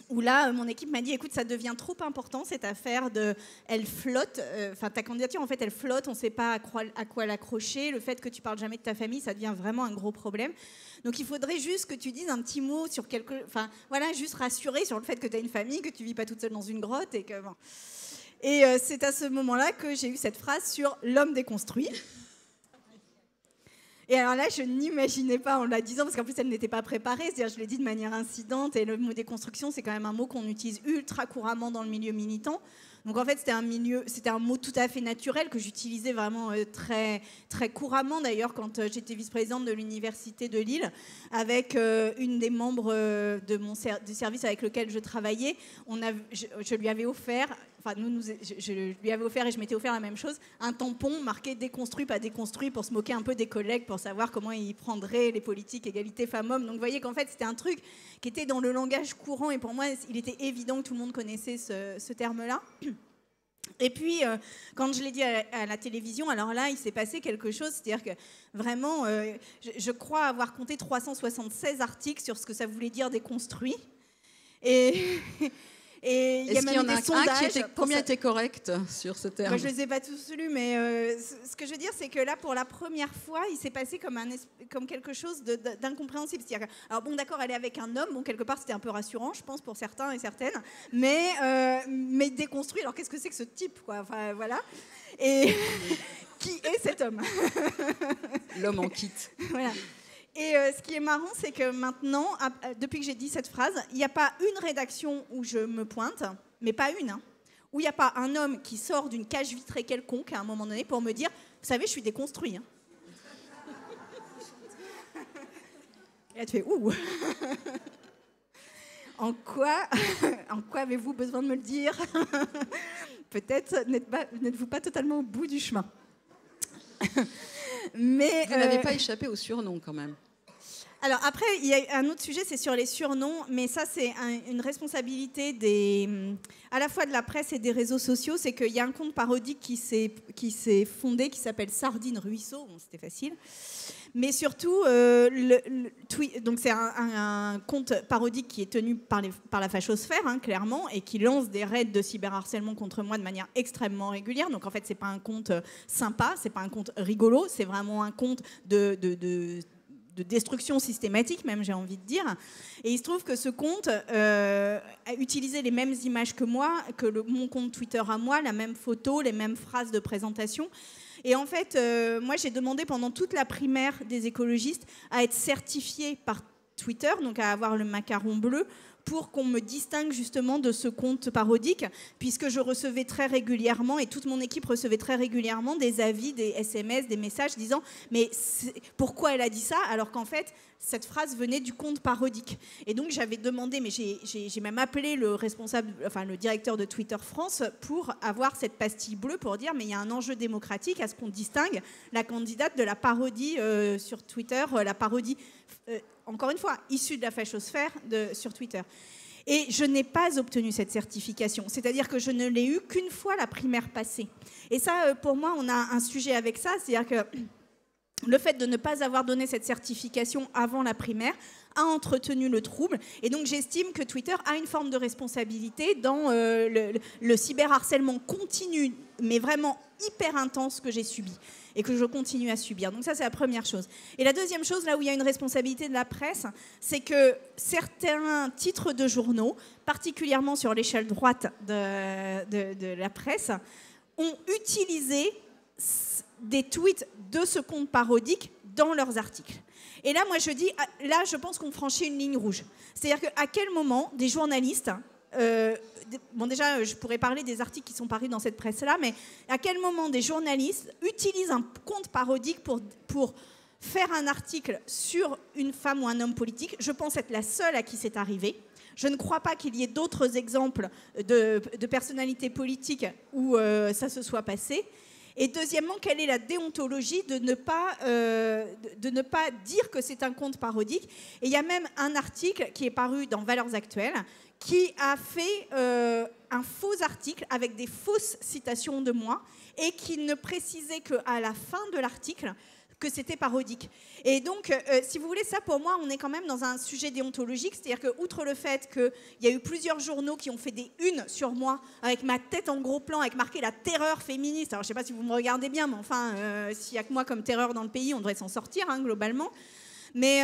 où là, mon équipe m'a dit, écoute, ça devient trop important, cette affaire elle flotte, enfin ta candidature, en fait, elle flotte, on ne sait pas à quoi l'accrocher, le fait que tu parles jamais de ta famille, ça devient vraiment un gros problème. Donc il faudrait juste que tu dises un petit mot sur enfin voilà, juste rassurer sur le fait que tu as une famille, que tu vis pas toute seule dans une grotte, et que bon. Et c'est à ce moment-là que j'ai eu cette phrase sur l'homme déconstruit. Et alors là, je n'imaginais pas en la disant, parce qu'en plus, elle n'était pas préparée, c'est-à-dire je l'ai dit de manière incidente, et le mot déconstruction, c'est quand même un mot qu'on utilise ultra couramment dans le milieu militant. Donc en fait, c'était un mot tout à fait naturel que j'utilisais vraiment très, très couramment. D'ailleurs, quand j'étais vice-présidente de l'Université de Lille, avec une des membres du service avec lequel je travaillais, je lui avais offert, enfin je lui avais offert et je m'étais offert la même chose, un tampon marqué déconstruit, pas déconstruit, pour se moquer un peu des collègues, pour savoir comment ils prendraient les politiques égalité femmes-hommes. Donc vous voyez qu'en fait, c'était un truc qui était dans le langage courant, et pour moi, il était évident que tout le monde connaissait ce terme-là. Et puis, quand je l'ai dit à la télévision, alors là, il s'est passé quelque chose. C'est-à-dire que vraiment, je crois avoir compté 376 articles sur ce que ça voulait dire déconstruit. Et il y a même des sondages. Combien était correct sur ce terme? Moi, je ne les ai pas tous lus, mais ce que je veux dire, c'est que là, pour la première fois, il s'est passé comme quelque chose d'incompréhensible. C'est-à-dire que, alors bon, d'accord, elle est avec un homme, bon, quelque part, c'était un peu rassurant, je pense, pour certains et certaines, mais déconstruit. Alors, qu'est-ce que c'est que ce type, quoi? Enfin, voilà. Et qui est cet homme? L'homme en kit. Voilà. Et ce qui est marrant, c'est que maintenant, depuis que j'ai dit cette phrase, il n'y a pas une rédaction où je me pointe, mais pas une, hein, où il n'y a pas un homme qui sort d'une cage vitrée quelconque à un moment donné pour me dire « Vous savez, je suis déconstruit. Hein. » Et là, tu fais « Ouh !» En quoi avez-vous besoin de me le dire? Peut-être n'êtes-vous pas totalement au bout du chemin. Mais, vous n'avez pas échappé au surnom quand même. Alors après, il y a un autre sujet, c'est sur les surnoms, mais ça c'est une responsabilité à la fois de la presse et des réseaux sociaux. C'est qu'il y a un compte parodique qui s'est fondé, qui s'appelle Sardine Ruisseau, bon, c'était facile. Mais surtout, donc c'est un compte parodique qui est tenu par la fachosphère, hein, clairement, et qui lance des raids de cyberharcèlement contre moi de manière extrêmement régulière. Donc en fait, c'est pas un compte sympa, c'est pas un compte rigolo, c'est vraiment un compte de destruction systématique, même, j'ai envie de dire. Et il se trouve que ce compte a utilisé les mêmes images que moi, que mon compte Twitter à moi, la même photo, les mêmes phrases de présentation. Et en fait, moi, j'ai demandé pendant toute la primaire des écologistes à être certifiée par Twitter, donc à avoir le macaron bleu, pour qu'on me distingue justement de ce compte parodique, puisque je recevais très régulièrement, et toute mon équipe recevait très régulièrement, des avis, des SMS, des messages disant « Mais pourquoi elle a dit ça ?» alors qu'en fait, cette phrase venait du compte parodique. Et donc j'avais demandé, mais j'ai même appelé le responsable, enfin le directeur de Twitter France pour avoir cette pastille bleue pour dire « Mais il y a un enjeu démocratique à ce qu'on distingue la candidate de la parodie sur Twitter, la parodie... encore une fois, issue de la fachosphère sur Twitter. » Et je n'ai pas obtenu cette certification. C'est-à-dire que je ne l'ai eue qu'une fois la primaire passée. Et ça, pour moi, on a un sujet avec ça. C'est-à-dire que le fait de ne pas avoir donné cette certification avant la primaire a entretenu le trouble. Et donc, j'estime que Twitter a une forme de responsabilité dans le cyberharcèlement continu, mais vraiment hyper intense que j'ai subi et que je continue à subir. Donc ça, c'est la première chose. Et la deuxième chose, là où il y a une responsabilité de la presse, c'est que certains titres de journaux, particulièrement sur l'échelle droite de la presse, ont utilisé des tweets de ce compte parodique dans leurs articles. Et là, moi, je dis, là, je pense qu'on franchit une ligne rouge. C'est-à-dire qu'à quel moment des journalistes... bon, déjà, je pourrais parler des articles qui sont parus dans cette presse-là, mais à quel moment des journalistes utilisent un compte parodique pour faire un article sur une femme ou un homme politique? Je pense être la seule à qui c'est arrivé. Je ne crois pas qu'il y ait d'autres exemples de personnalités politiques où ça se soit passé. Et deuxièmement, quelle est la déontologie de ne pas dire que c'est un compte parodique? Et il y a même un article qui est paru dans Valeurs Actuelles qui a fait un faux article avec des fausses citations de moi et qui ne précisait qu'à la fin de l'article que c'était parodique. Et donc, si vous voulez, ça, pour moi, on est quand même dans un sujet déontologique, c'est-à-dire que, outre le fait qu'il y a eu plusieurs journaux qui ont fait des unes sur moi, avec ma tête en gros plan, avec marqué la terreur féministe, alors je ne sais pas si vous me regardez bien, mais enfin, s'il n'y a que moi comme terreur dans le pays, on devrait s'en sortir, hein, globalement. Mais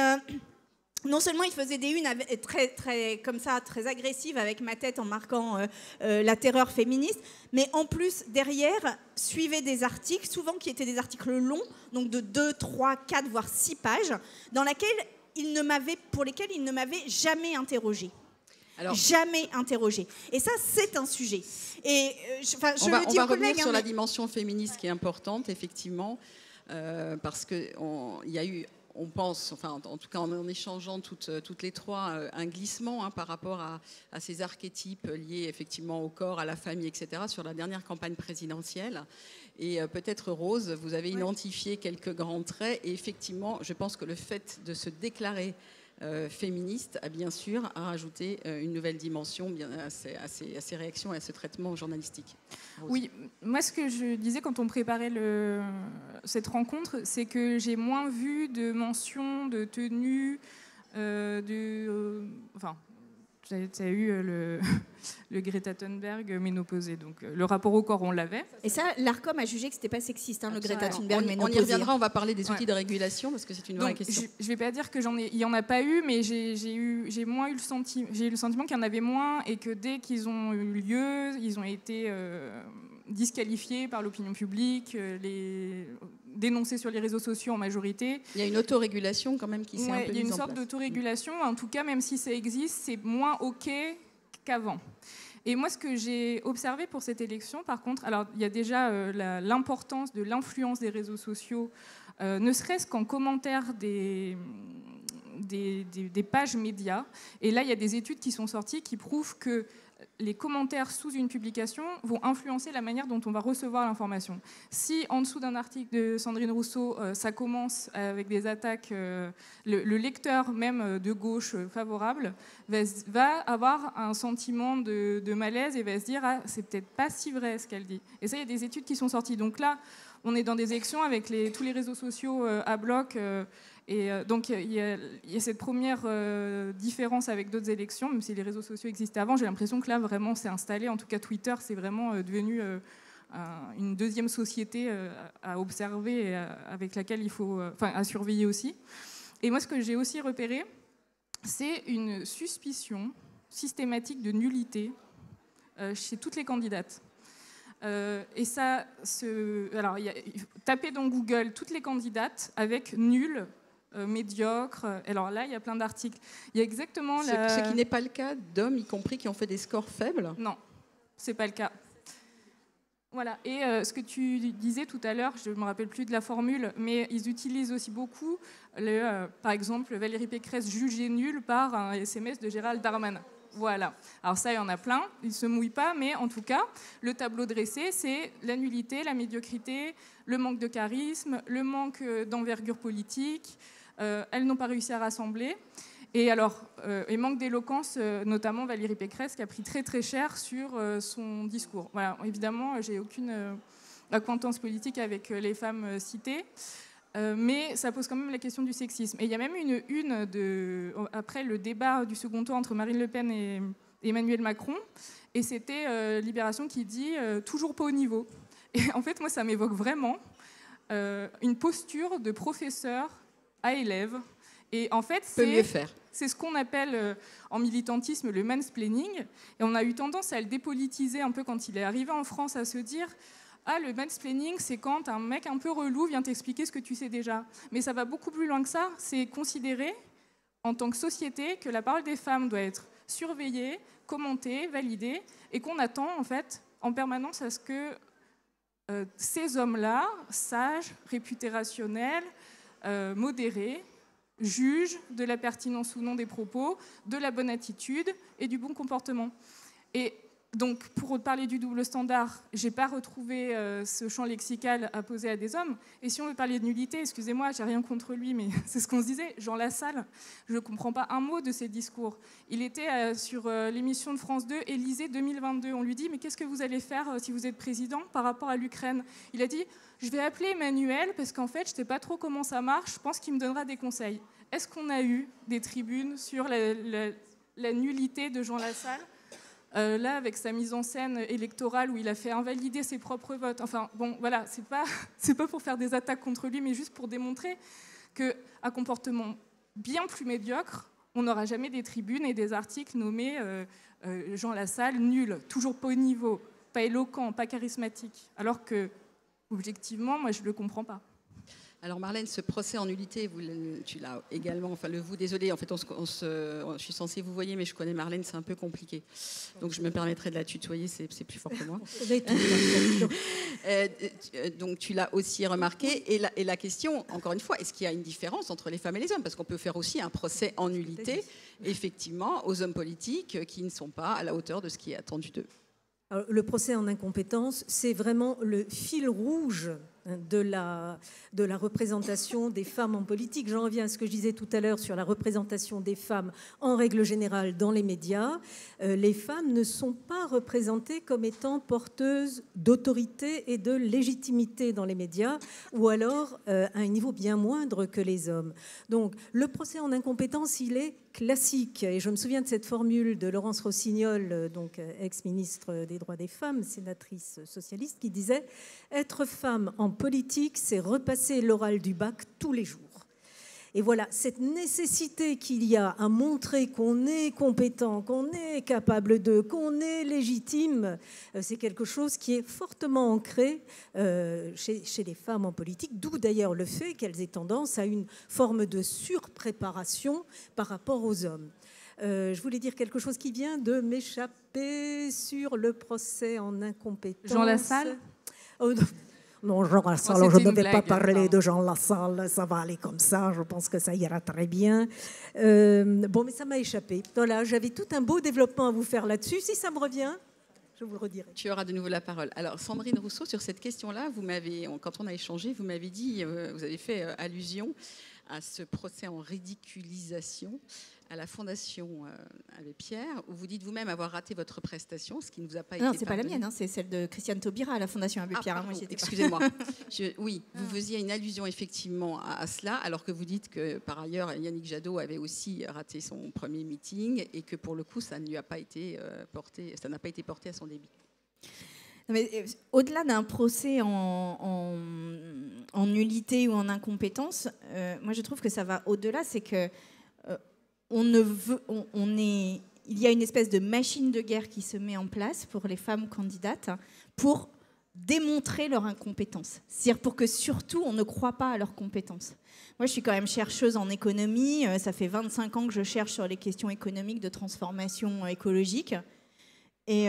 non seulement il faisait des unes comme ça, très agressives avec ma tête en marquant la terreur féministe, mais en plus, derrière, suivait des articles, souvent qui étaient des articles longs, donc de 2, 3, 4, voire 6 pages, pour lesquels il ne m'avait jamais interrogée. Alors, jamais interrogé. Et ça, c'est un sujet. Et on va revenir sur la dimension féministe qui est importante, effectivement, parce qu'il y a eu, on pense, enfin, en tout cas en échangeant toutes les trois, un glissement par rapport à ces archétypes liés effectivement au corps, à la famille, etc., sur la dernière campagne présidentielle. Et peut-être, Rose, vous avez identifié quelques grands traits. Et effectivement, je pense que le fait de se déclarer féministe a bien sûr à rajouter une nouvelle dimension à ces réactions et à ce traitement journalistique. Rose. Oui, moi ce que je disais quand on préparait cette rencontre, c'est que j'ai moins vu de mentions, de tenues, enfin, tu as eu le Greta Thunberg ménopausée, donc le rapport au corps, on l'avait. Et ça, l'ARCOM a jugé que c'était pas sexiste, le Greta Thunberg ménopausée. On y reviendra, on va parler des outils de régulation, parce que c'est une vraie question. Je ne vais pas dire il n'y en a pas eu, mais j'ai eu le sentiment qu'il y en avait moins, et que dès qu'ils ont eu lieu, ils ont été disqualifiés par l'opinion publique, dénoncés sur les réseaux sociaux en majorité. Il y a une autorégulation quand même qui s'est un peu mise en place. Il y a une sorte d'autorégulation. En tout cas, même si ça existe, c'est moins OK qu'avant. Et moi, ce que j'ai observé pour cette élection, par contre, alors il y a déjà l'importance de l'influence des réseaux sociaux, ne serait-ce qu'en commentaire des pages médias. Et là, il y a des études qui sont sorties qui prouvent que les commentaires sous une publication vont influencer la manière dont on va recevoir l'information. Si en dessous d'un article de Sandrine Rousseau, ça commence avec des attaques, le lecteur même de gauche favorable va avoir un sentiment de malaise et va se dire « Ah, c'est peut-être pas si vrai ce qu'elle dit ». Et ça, il y a des études qui sont sorties. Donc là, on est dans des élections avec tous les réseaux sociaux à bloc. Et donc, il y a cette première différence avec d'autres élections, même si les réseaux sociaux existaient avant. J'ai l'impression que là, vraiment, c'est installé. En tout cas, Twitter, c'est vraiment devenu une deuxième société à observer et avec laquelle il faut, à surveiller aussi. Et moi, ce que j'ai aussi repéré, c'est une suspicion systématique de nullité chez toutes les candidates. Et ça, alors, tapez dans Google toutes les candidates avec nul, médiocre. Alors là, il y a plein d'articles. Il y a exactement ce qui n'est pas le cas d'hommes, y compris qui ont fait des scores faibles. Non, c'est pas le cas. Voilà. Et ce que tu disais tout à l'heure, je ne me rappelle plus de la formule, mais ils utilisent aussi beaucoup, par exemple, Valérie Pécresse jugée nulle par un SMS de Gérald Darmanin. Voilà. Alors ça, il y en a plein. Ils ne se mouillent pas, mais en tout cas, le tableau dressé, c'est la nullité, la médiocrité, le manque de charisme, le manque d'envergure politique. Elles n'ont pas réussi à rassembler. Et alors, il manque d'éloquence, notamment Valérie Pécresse, qui a pris très très cher sur son discours. Voilà. Évidemment, j'ai aucune acquaintance politique avec les femmes citées. Mais ça pose quand même la question du sexisme. Et il y a même après le débat du second tour entre Marine Le Pen et Emmanuel Macron, et c'était Libération qui dit « toujours pas au niveau ». Et en fait, moi, ça m'évoque vraiment une posture de professeur à élève. Et en fait, c'est ce qu'on appelle en militantisme le mansplaining. Et on a eu tendance à le dépolitiser un peu quand il est arrivé en France, à se dire « Ah, le mansplaining, c'est quand un mec un peu relou vient t'expliquer ce que tu sais déjà. » Mais ça va beaucoup plus loin que ça. C'est considérer, en tant que société, que la parole des femmes doit être surveillée, commentée, validée, et qu'on attend, en fait, en permanence à ce que ces hommes-là, sages, réputés rationnels, modérés, jugent de la pertinence ou non des propos, de la bonne attitude et du bon comportement. Et donc, pour parler du double standard, je n'ai pas retrouvé ce champ lexical à poser à des hommes. Et si on veut parler de nullité, excusez-moi, j'ai rien contre lui, mais c'est ce qu'on se disait. Jean Lassalle, je ne comprends pas un mot de ses discours. Il était sur l'émission de France 2, Élysée 2022. On lui dit, mais qu'est-ce que vous allez faire si vous êtes président par rapport à l'Ukraine ? Il a dit, je vais appeler Emmanuel parce qu'en fait, je ne sais pas trop comment ça marche. Je pense qu'il me donnera des conseils. Est-ce qu'on a eu des tribunes sur la nullité de Jean Lassalle ? Là, avec sa mise en scène électorale où il a fait invalider ses propres votes. Enfin, bon, voilà, c'est pas pour faire des attaques contre lui, mais juste pour démontrer qu'un comportement bien plus médiocre, on n'aura jamais des tribunes et des articles nommés Jean Lassalle, nul, toujours pas au niveau, pas éloquent, pas charismatique. Alors que, objectivement, moi, je ne le comprends pas. Alors Marlène, ce procès en nullité, tu l'as également, enfin le vous, désolé, en fait je suis censée vous voyer, mais je connais Marlène, c'est un peu compliqué. Donc je me permettrai de la tutoyer, c'est plus fort que moi. Donc tu l'as aussi remarqué. Et la question, encore une fois, est-ce qu'il y a une différence entre les femmes et les hommes? Parce qu'on peut faire aussi un procès en nullité, effectivement, aux hommes politiques qui ne sont pas à la hauteur de ce qui est attendu d'eux. Alors, le procès en incompétence, c'est vraiment le fil rouge de la représentation des femmes en politique. J'en reviens à ce que je disais tout à l'heure sur la représentation des femmes en règle générale dans les médias. Les femmes ne sont pas représentées comme étant porteuses d'autorité et de légitimité dans les médias, ou alors à un niveau bien moindre que les hommes. Donc le procès en incompétence, il est classique. Et je me souviens de cette formule de Laurence Rossignol, donc ex-ministre des droits des femmes, sénatrice socialiste, qui disait « Être femme en politique, c'est repasser l'oral du bac tous les jours ». Et voilà, cette nécessité qu'il y a à montrer qu'on est compétent, qu'on est capable de, qu'on est légitime, c'est quelque chose qui est fortement ancré chez les femmes en politique, d'où d'ailleurs le fait qu'elles aient tendance à une forme de surpréparation par rapport aux hommes. Je voulais dire quelque chose qui vient de m'échapper sur le procès en incompétence. Jean Lassalle ? Non, Jean Lassalle, je ne vais pas parler de Jean Lassalle, ça va aller comme ça, je pense que ça ira très bien. Bon, mais ça m'a échappé. Voilà, j'avais tout un beau développement à vous faire là-dessus. Si ça me revient, je vous le redirai. Tu auras de nouveau la parole. Alors, Sandrine Rousseau, sur cette question-là, quand on a échangé, vous m'avez dit, vous avez fait allusion à ce procès en ridiculisation à la Fondation Abbé Pierre, où vous dites vous-même avoir raté votre prestation, ce qui ne vous a pas été Non, c'est pardonné. pas la mienne, hein, c'est celle de Christiane Taubira à la Fondation Abbé Pierre. Pardon, excusez-moi. Oui, vous faisiez une allusion effectivement à cela, alors que vous dites que par ailleurs Yannick Jadot avait aussi raté son premier meeting et que pour le coup ça ne lui a pas été porté, ça n'a pas été porté à son débit. Mais au-delà d'un procès en nullité ou en incompétence, moi je trouve que ça va au-delà, c'est que il y a une espèce de machine de guerre qui se met en place pour les femmes candidates pour démontrer leur incompétence. C'est-à-dire pour que surtout on ne croit pas à leurs compétences. Moi je suis quand même chercheuse en économie, ça fait 25 ans que je cherche sur les questions économiques de transformation écologique et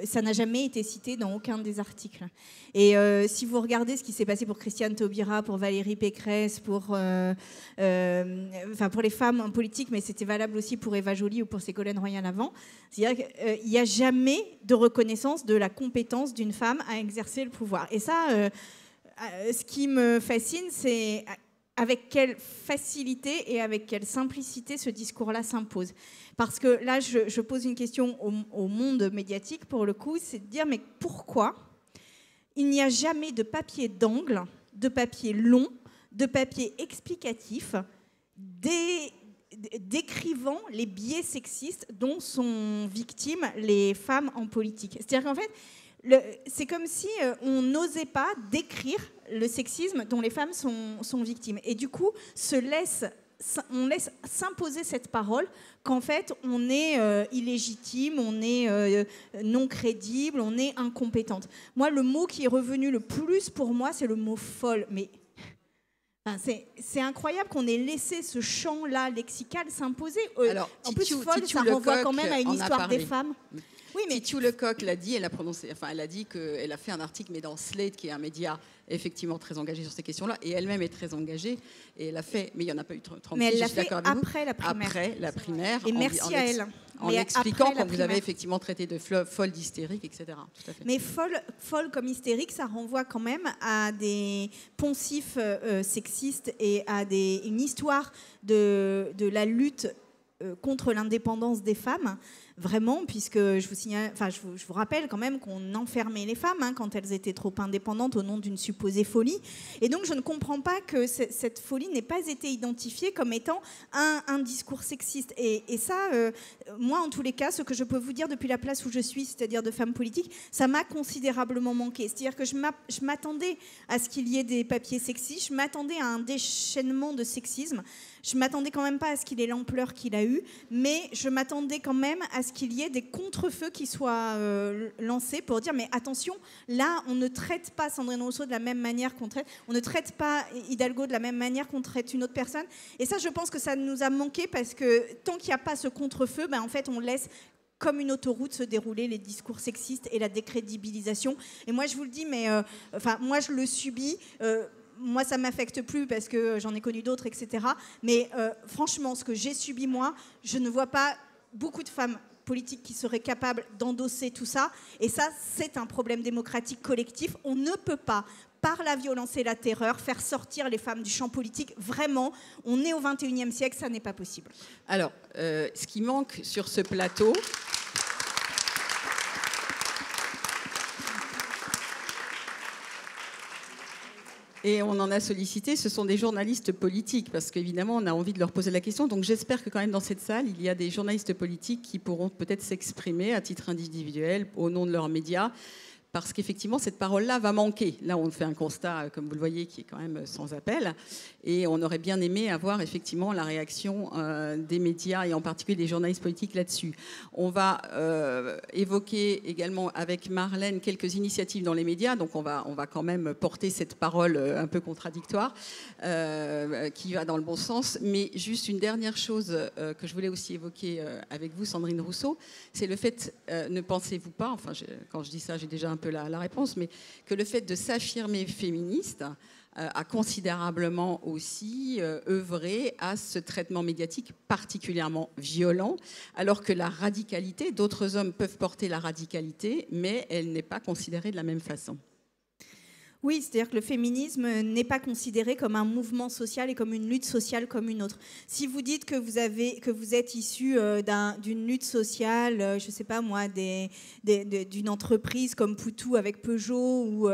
ça n'a jamais été cité dans aucun des articles. Et si vous regardez ce qui s'est passé pour Christiane Taubira, pour Valérie Pécresse, pour les femmes en politique, mais c'était valable aussi pour Eva Joly ou pour Ségolène Royal avant, c'est-à-dire qu'il n'y a jamais de reconnaissance de la compétence d'une femme à exercer le pouvoir. Et ça, ce qui me fascine, c'est avec quelle facilité et avec quelle simplicité ce discours-là s'impose. Parce que là, je pose une question au monde médiatique, pour le coup, c'est de dire, mais pourquoi il n'y a jamais de papier d'angle, de papier long, de papier explicatif, décrivant les biais sexistes dont sont victimes les femmes en politique. C'est-à-dire qu'en fait, c'est comme si on n'osait pas décrire le sexisme dont les femmes sont victimes. Et du coup, on laisse s'imposer cette parole qu'en fait, on est illégitime, on est non crédible, on est incompétente. Moi, le mot qui est revenu le plus pour moi, c'est le mot folle. Mais c'est incroyable qu'on ait laissé ce champ-là lexical s'imposer. Alors, en plus, folle, ça renvoie quand même à une histoire des femmes. Oui, mais Titu Lecoq l'a dit, elle a dit qu'elle a fait un article, mais dans Slate, qui est un média effectivement très engagé sur ces questions-là, et elle-même est très engagée, et elle a fait, mais il n'y en a pas eu 36, mais elle l'a fait après la primaire. Après la primaire. Et merci à elle. En expliquant qu'on vous avez effectivement traité de folle, d'hystérique, etc. Tout à fait. Mais folle comme hystérique, ça renvoie quand même à des poncifs sexistes et à une histoire de la lutte contre l'indépendance des femmes, vraiment, puisque je vous rappelle quand même qu'on enfermait les femmes quand elles étaient trop indépendantes au nom d'une supposée folie. Et donc je ne comprends pas que cette folie n'ait pas été identifiée comme étant un discours sexiste. Et ça, moi en tous les cas, ce que je peux vous dire depuis la place où je suis, c'est-à-dire de femme politique, ça m'a considérablement manqué. C'est-à-dire que je m'attendais à ce qu'il y ait des papiers sexistes, je m'attendais à un déchaînement de sexisme. Je ne m'attendais quand même pas à ce qu'il ait l'ampleur qu'il a eu, mais je m'attendais quand même à ce qu'il y ait des contre-feux qui soient lancés pour dire mais attention, là on ne traite pas Sandrine Rousseau de la même manière qu'on traite, on ne traite pas Hidalgo de la même manière qu'on traite une autre personne. Et ça, je pense que ça nous a manqué parce que tant qu'il n'y a pas ce contre-feu, en fait on laisse comme une autoroute se dérouler les discours sexistes et la décrédibilisation. Et moi je vous le dis, mais moi je le subis. Moi, ça ne m'affecte plus parce que j'en ai connu d'autres, etc. Mais franchement, ce que j'ai subi, moi, je ne vois pas beaucoup de femmes politiques qui seraient capables d'endosser tout ça. Et ça, c'est un problème démocratique collectif. On ne peut pas, par la violence et la terreur, faire sortir les femmes du champ politique. Vraiment, on est au XXIe siècle, ça n'est pas possible. Alors, ce qui manque sur ce plateau... Et on en a sollicité, ce sont des journalistes politiques, parce qu'évidemment, on a envie de leur poser la question. Donc j'espère que quand même dans cette salle, il y a des journalistes politiques qui pourront peut-être s'exprimer à titre individuel, au nom de leurs médias, parce qu'effectivement, cette parole-là va manquer. Là, on fait un constat, comme vous le voyez, qui est quand même sans appel. Et on aurait bien aimé avoir effectivement la réaction des médias, et en particulier des journalistes politiques là-dessus. On va évoquer également avec Marlène quelques initiatives dans les médias. Donc on va quand même porter cette parole un peu contradictoire, qui va dans le bon sens. Mais juste une dernière chose que je voulais aussi évoquer avec vous, Sandrine Rousseau, c'est le fait, ne pensez-vous pas, enfin quand je dis ça, j'ai déjà un peu la réponse, mais que le fait de s'affirmer féministe a considérablement aussi œuvré à ce traitement médiatique particulièrement violent, alors que la radicalité, d'autres hommes peuvent porter la radicalité, mais elle n'est pas considérée de la même façon. Oui, c'est-à-dire que le féminisme n'est pas considéré comme un mouvement social et comme une lutte sociale comme une autre. Si vous dites que vous êtes issu d'une lutte sociale, je ne sais pas moi, d'une entreprise comme Poutou avec Peugeot, ou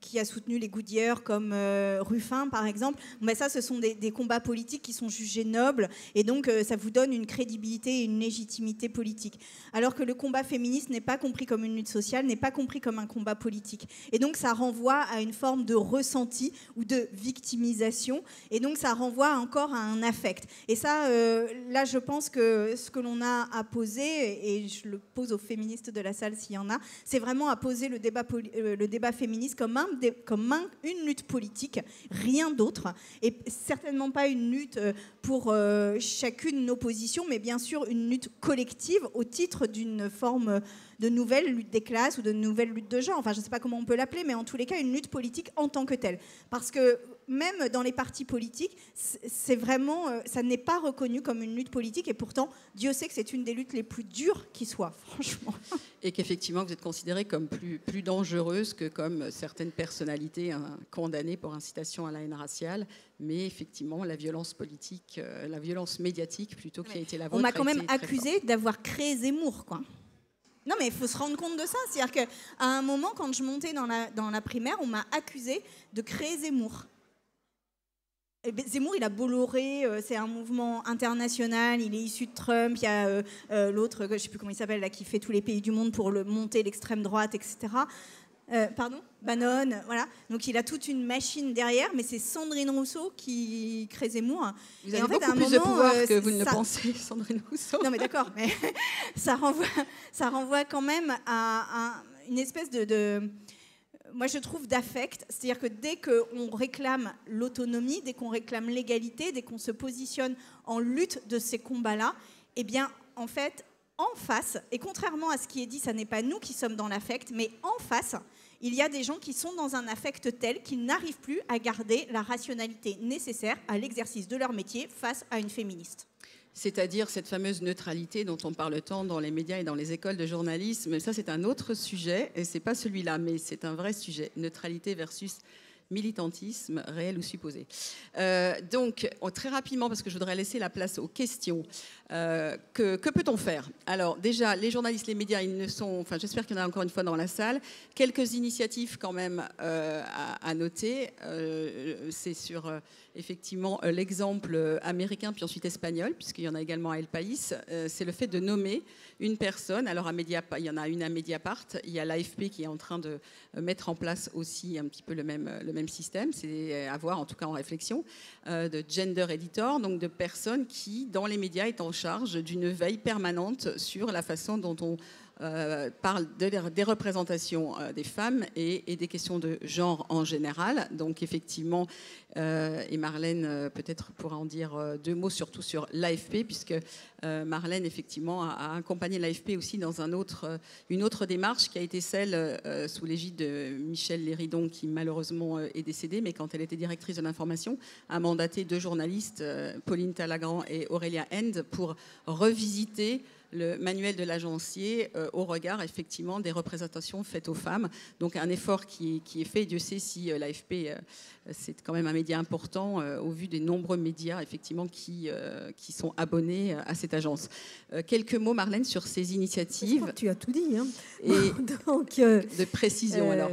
qui a soutenu les Goodyear comme Ruffin par exemple, ça ce sont des combats politiques qui sont jugés nobles, et donc ça vous donne une crédibilité et une légitimité politique. Alors que le combat féministe n'est pas compris comme une lutte sociale, n'est pas compris comme un combat politique. Et donc ça renvoie à une forme de ressenti ou de victimisation, et donc ça renvoie encore à un affect. Et ça, là je pense que ce que l'on a à poser, et je le pose aux féministes de la salle s'il y en a, c'est vraiment à poser le débat féministe comme une lutte politique, rien d'autre, et certainement pas une lutte pour chacune nos positions, mais bien sûr une lutte collective au titre d'une forme de nouvelle lutte des classes ou de nouvelle lutte de genre. Enfin, je ne sais pas comment on peut l'appeler, mais en tous les cas, une lutte politique en tant que telle. Parce que même dans les partis politiques, c'est vraiment, ça n'est pas reconnu comme une lutte politique, et pourtant, Dieu sait que c'est une des luttes les plus dures qui soit, franchement. Et qu'effectivement, vous êtes considérée comme plus dangereuse que comme certaines personnalités condamnées pour incitation à la haine raciale. Mais effectivement, la violence politique, la violence médiatique plutôt, qui a été la vôtre. On m'a quand même accusée d'avoir créé Zemmour, quoi. Non, mais il faut se rendre compte de ça. C'est-à-dire qu'à un moment, quand je montais dans la primaire, on m'a accusée de créer Zemmour. Et Zemmour, il a Bolloré, c'est un mouvement international, il est issu de Trump, il y a l'autre, je ne sais plus comment il s'appelle, là, qui fait tous les pays du monde pour monter l'extrême droite, etc. Bannon, voilà. Donc il a toute une machine derrière, mais c'est Sandrine Rousseau qui crée Zemmour. Vous avez beaucoup plus de pouvoir que vous ne le pensez, Sandrine Rousseau. Non mais d'accord, mais ça renvoie quand même à une espèce moi je trouve d'affect. C'est-à-dire que dès qu'on réclame l'autonomie, dès qu'on réclame l'égalité, dès qu'on se positionne en lutte de ces combats-là, eh bien en fait, en face, et contrairement à ce qui est dit, ça n'est pas nous qui sommes dans l'affect, mais en face, il y a des gens qui sont dans un affect tel qu'ils n'arrivent plus à garder la rationalité nécessaire à l'exercice de leur métier face à une féministe. C'est-à-dire cette fameuse neutralité dont on parle tant dans les médias et dans les écoles de journalisme. Ça, c'est un autre sujet, et ce n'est pas celui-là, mais c'est un vrai sujet. Neutralité versus militantisme réel ou supposé. Donc, très rapidement, parce que je voudrais laisser la place aux questions, que peut-on faire? Alors, déjà, les journalistes, les médias, ils ne sont... Enfin, j'espère qu'il y en a encore une fois dans la salle. Quelques initiatives quand même à noter. C'est sur, effectivement, l'exemple américain, puis ensuite espagnol, puisqu'il y en a également à El País. C'est le fait de nommer une personne. Alors, il y en a une à Mediapart. Il y a l'AFP qui est en train de mettre en place aussi un petit peu le même système. C'est à voir, en tout cas en réflexion, de gender editor, donc de personnes qui, dans les médias, est en charge d'une veille permanente sur la façon dont on parle des représentations des femmes et des questions de genre en général. Donc effectivement, et Marlène peut-être pourra en dire deux mots, surtout sur l'AFP, puisque Marlène effectivement a accompagné l'AFP aussi dans une autre démarche qui a été celle sous l'égide de Michel Léridon, qui malheureusement est décédée, mais quand elle était directrice de l'information, a mandaté 2 journalistes, Pauline Talagrand et Aurélia End, pour revisiter le manuel de l'agencier au regard effectivement des représentations faites aux femmes. Donc un effort qui est fait. Dieu sait si l'AFP, c'est quand même un média important au vu des nombreux médias effectivement qui sont abonnés à cette agence. Quelques mots, Marlène, sur ces initiatives. Tu as tout dit. Hein. Et donc, de précision alors.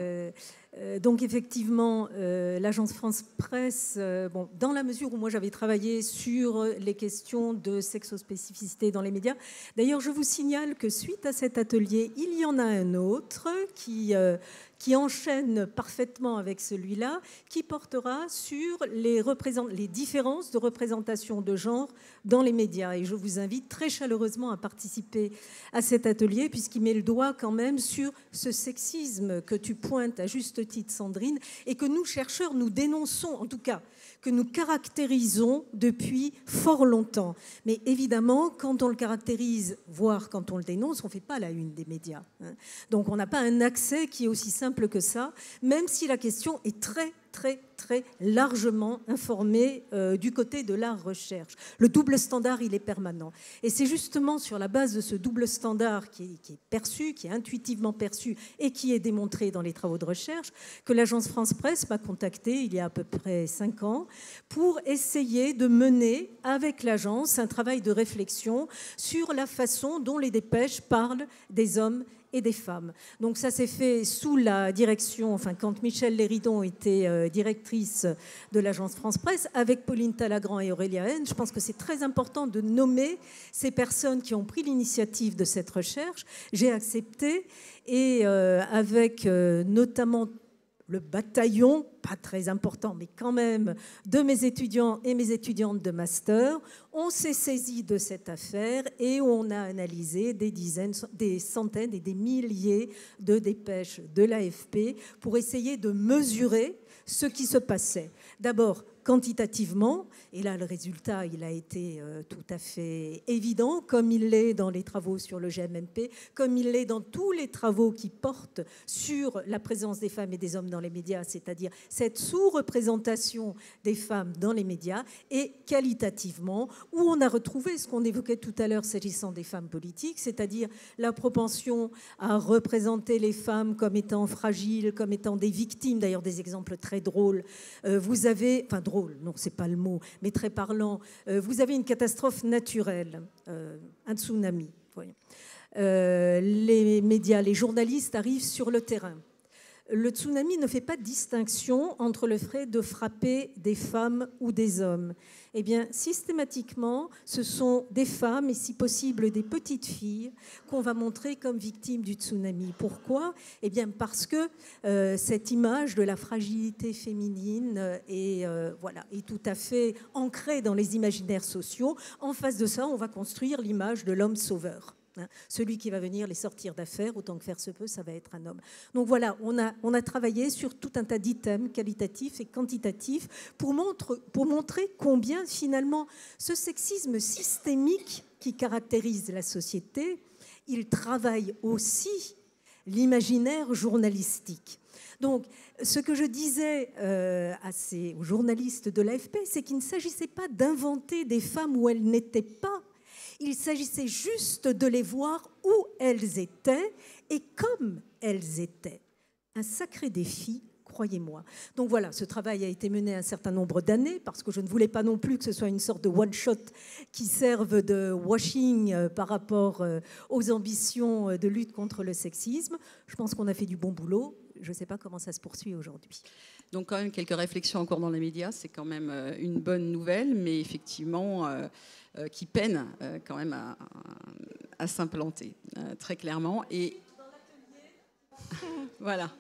Donc effectivement, l'agence France Presse, dans la mesure où moi j'avais travaillé sur les questions de sexospécificité dans les médias, d'ailleurs je vous signale que suite à cet atelier, il y en a un autre qui enchaîne parfaitement avec celui-là, qui portera sur les différences de représentation de genre dans les médias. Et je vous invite très chaleureusement à participer à cet atelier, puisqu'il met le doigt quand même sur ce sexisme que tu pointes à juste titre, Sandrine, et que nous, chercheurs, nous dénonçons, en tout cas, que nous caractérisons depuis fort longtemps. Mais évidemment, quand on le caractérise, voire quand on le dénonce, on ne fait pas la une des médias. Donc on n'a pas un accès qui est aussi simple que ça, même si la question est très largement informée du côté de la recherche. Le double standard, il est permanent. Et c'est justement sur la base de ce double standard qui est perçu, qui est intuitivement perçu et qui est démontré dans les travaux de recherche, que l'agence France Presse m'a contacté il y a à peu près 5 ans pour essayer de mener avec l'agence un travail de réflexion sur la façon dont les dépêches parlent des hommes et des femmes. Donc ça s'est fait sous la direction, quand Michel Léridon était directrice de l'agence France Presse, avec Pauline Talagrand et Aurélia Haine. Je pense que c'est très important de nommer ces personnes qui ont pris l'initiative de cette recherche. J'ai accepté, et avec notamment le bataillon, pas très important, mais quand même, de mes étudiants et mes étudiantes de master, on s'est saisi de cette affaire et on a analysé des centaines et des milliers de dépêches de l'AFP pour essayer de mesurer ce qui se passait. D'abord, quantitativement, et là le résultat il a été tout à fait évident, comme il l'est dans les travaux sur le GMMP, comme il l'est dans tous les travaux qui portent sur la présence des femmes et des hommes dans les médias, c'est-à-dire cette sous-représentation des femmes dans les médias, et qualitativement, où on a retrouvé ce qu'on évoquait tout à l'heure s'agissant des femmes politiques, c'est-à-dire la propension à représenter les femmes comme étant fragiles, comme étant des victimes, d'ailleurs des exemples très drôles. Vous avez, drôle, non, c'est pas le mot, mais très parlant. Vous avez une catastrophe naturelle, un tsunami. Voyons. Les médias, les journalistes arrivent sur le terrain. Le tsunami ne fait pas de distinction entre le fait de frapper des femmes ou des hommes. Eh bien, systématiquement, ce sont des femmes et si possible des petites filles qu'on va montrer comme victimes du tsunami. Pourquoi ? Eh bien, parce que cette image de la fragilité féminine est tout à fait ancrée dans les imaginaires sociaux. En face de ça, on va construire l'image de l'homme sauveur. Celui qui va venir les sortir d'affaires, autant que faire se peut, ça va être un homme. Donc voilà, on a travaillé sur tout un tas d'items qualitatifs et quantitatifs pour montrer combien finalement ce sexisme systémique qui caractérise la société, il travaille aussi l'imaginaire journalistique. Donc, ce que je disais aux journalistes de l'AFP, c'est qu'il ne s'agissait pas d'inventer des femmes où elles n'étaient pas. Il s'agissait juste de les voir où elles étaient et comme elles étaient. Un sacré défi, croyez-moi. Donc voilà, ce travail a été mené un certain nombre d'années, parce que je ne voulais pas non plus que ce soit une sorte de one-shot qui serve de washing par rapport aux ambitions de lutte contre le sexisme. Je pense qu'on a fait du bon boulot. Je ne sais pas comment ça se poursuit aujourd'hui. Donc quand même quelques réflexions encore dans les médias, c'est quand même une bonne nouvelle, mais effectivement qui peine quand même à s'implanter très clairement. Et voilà.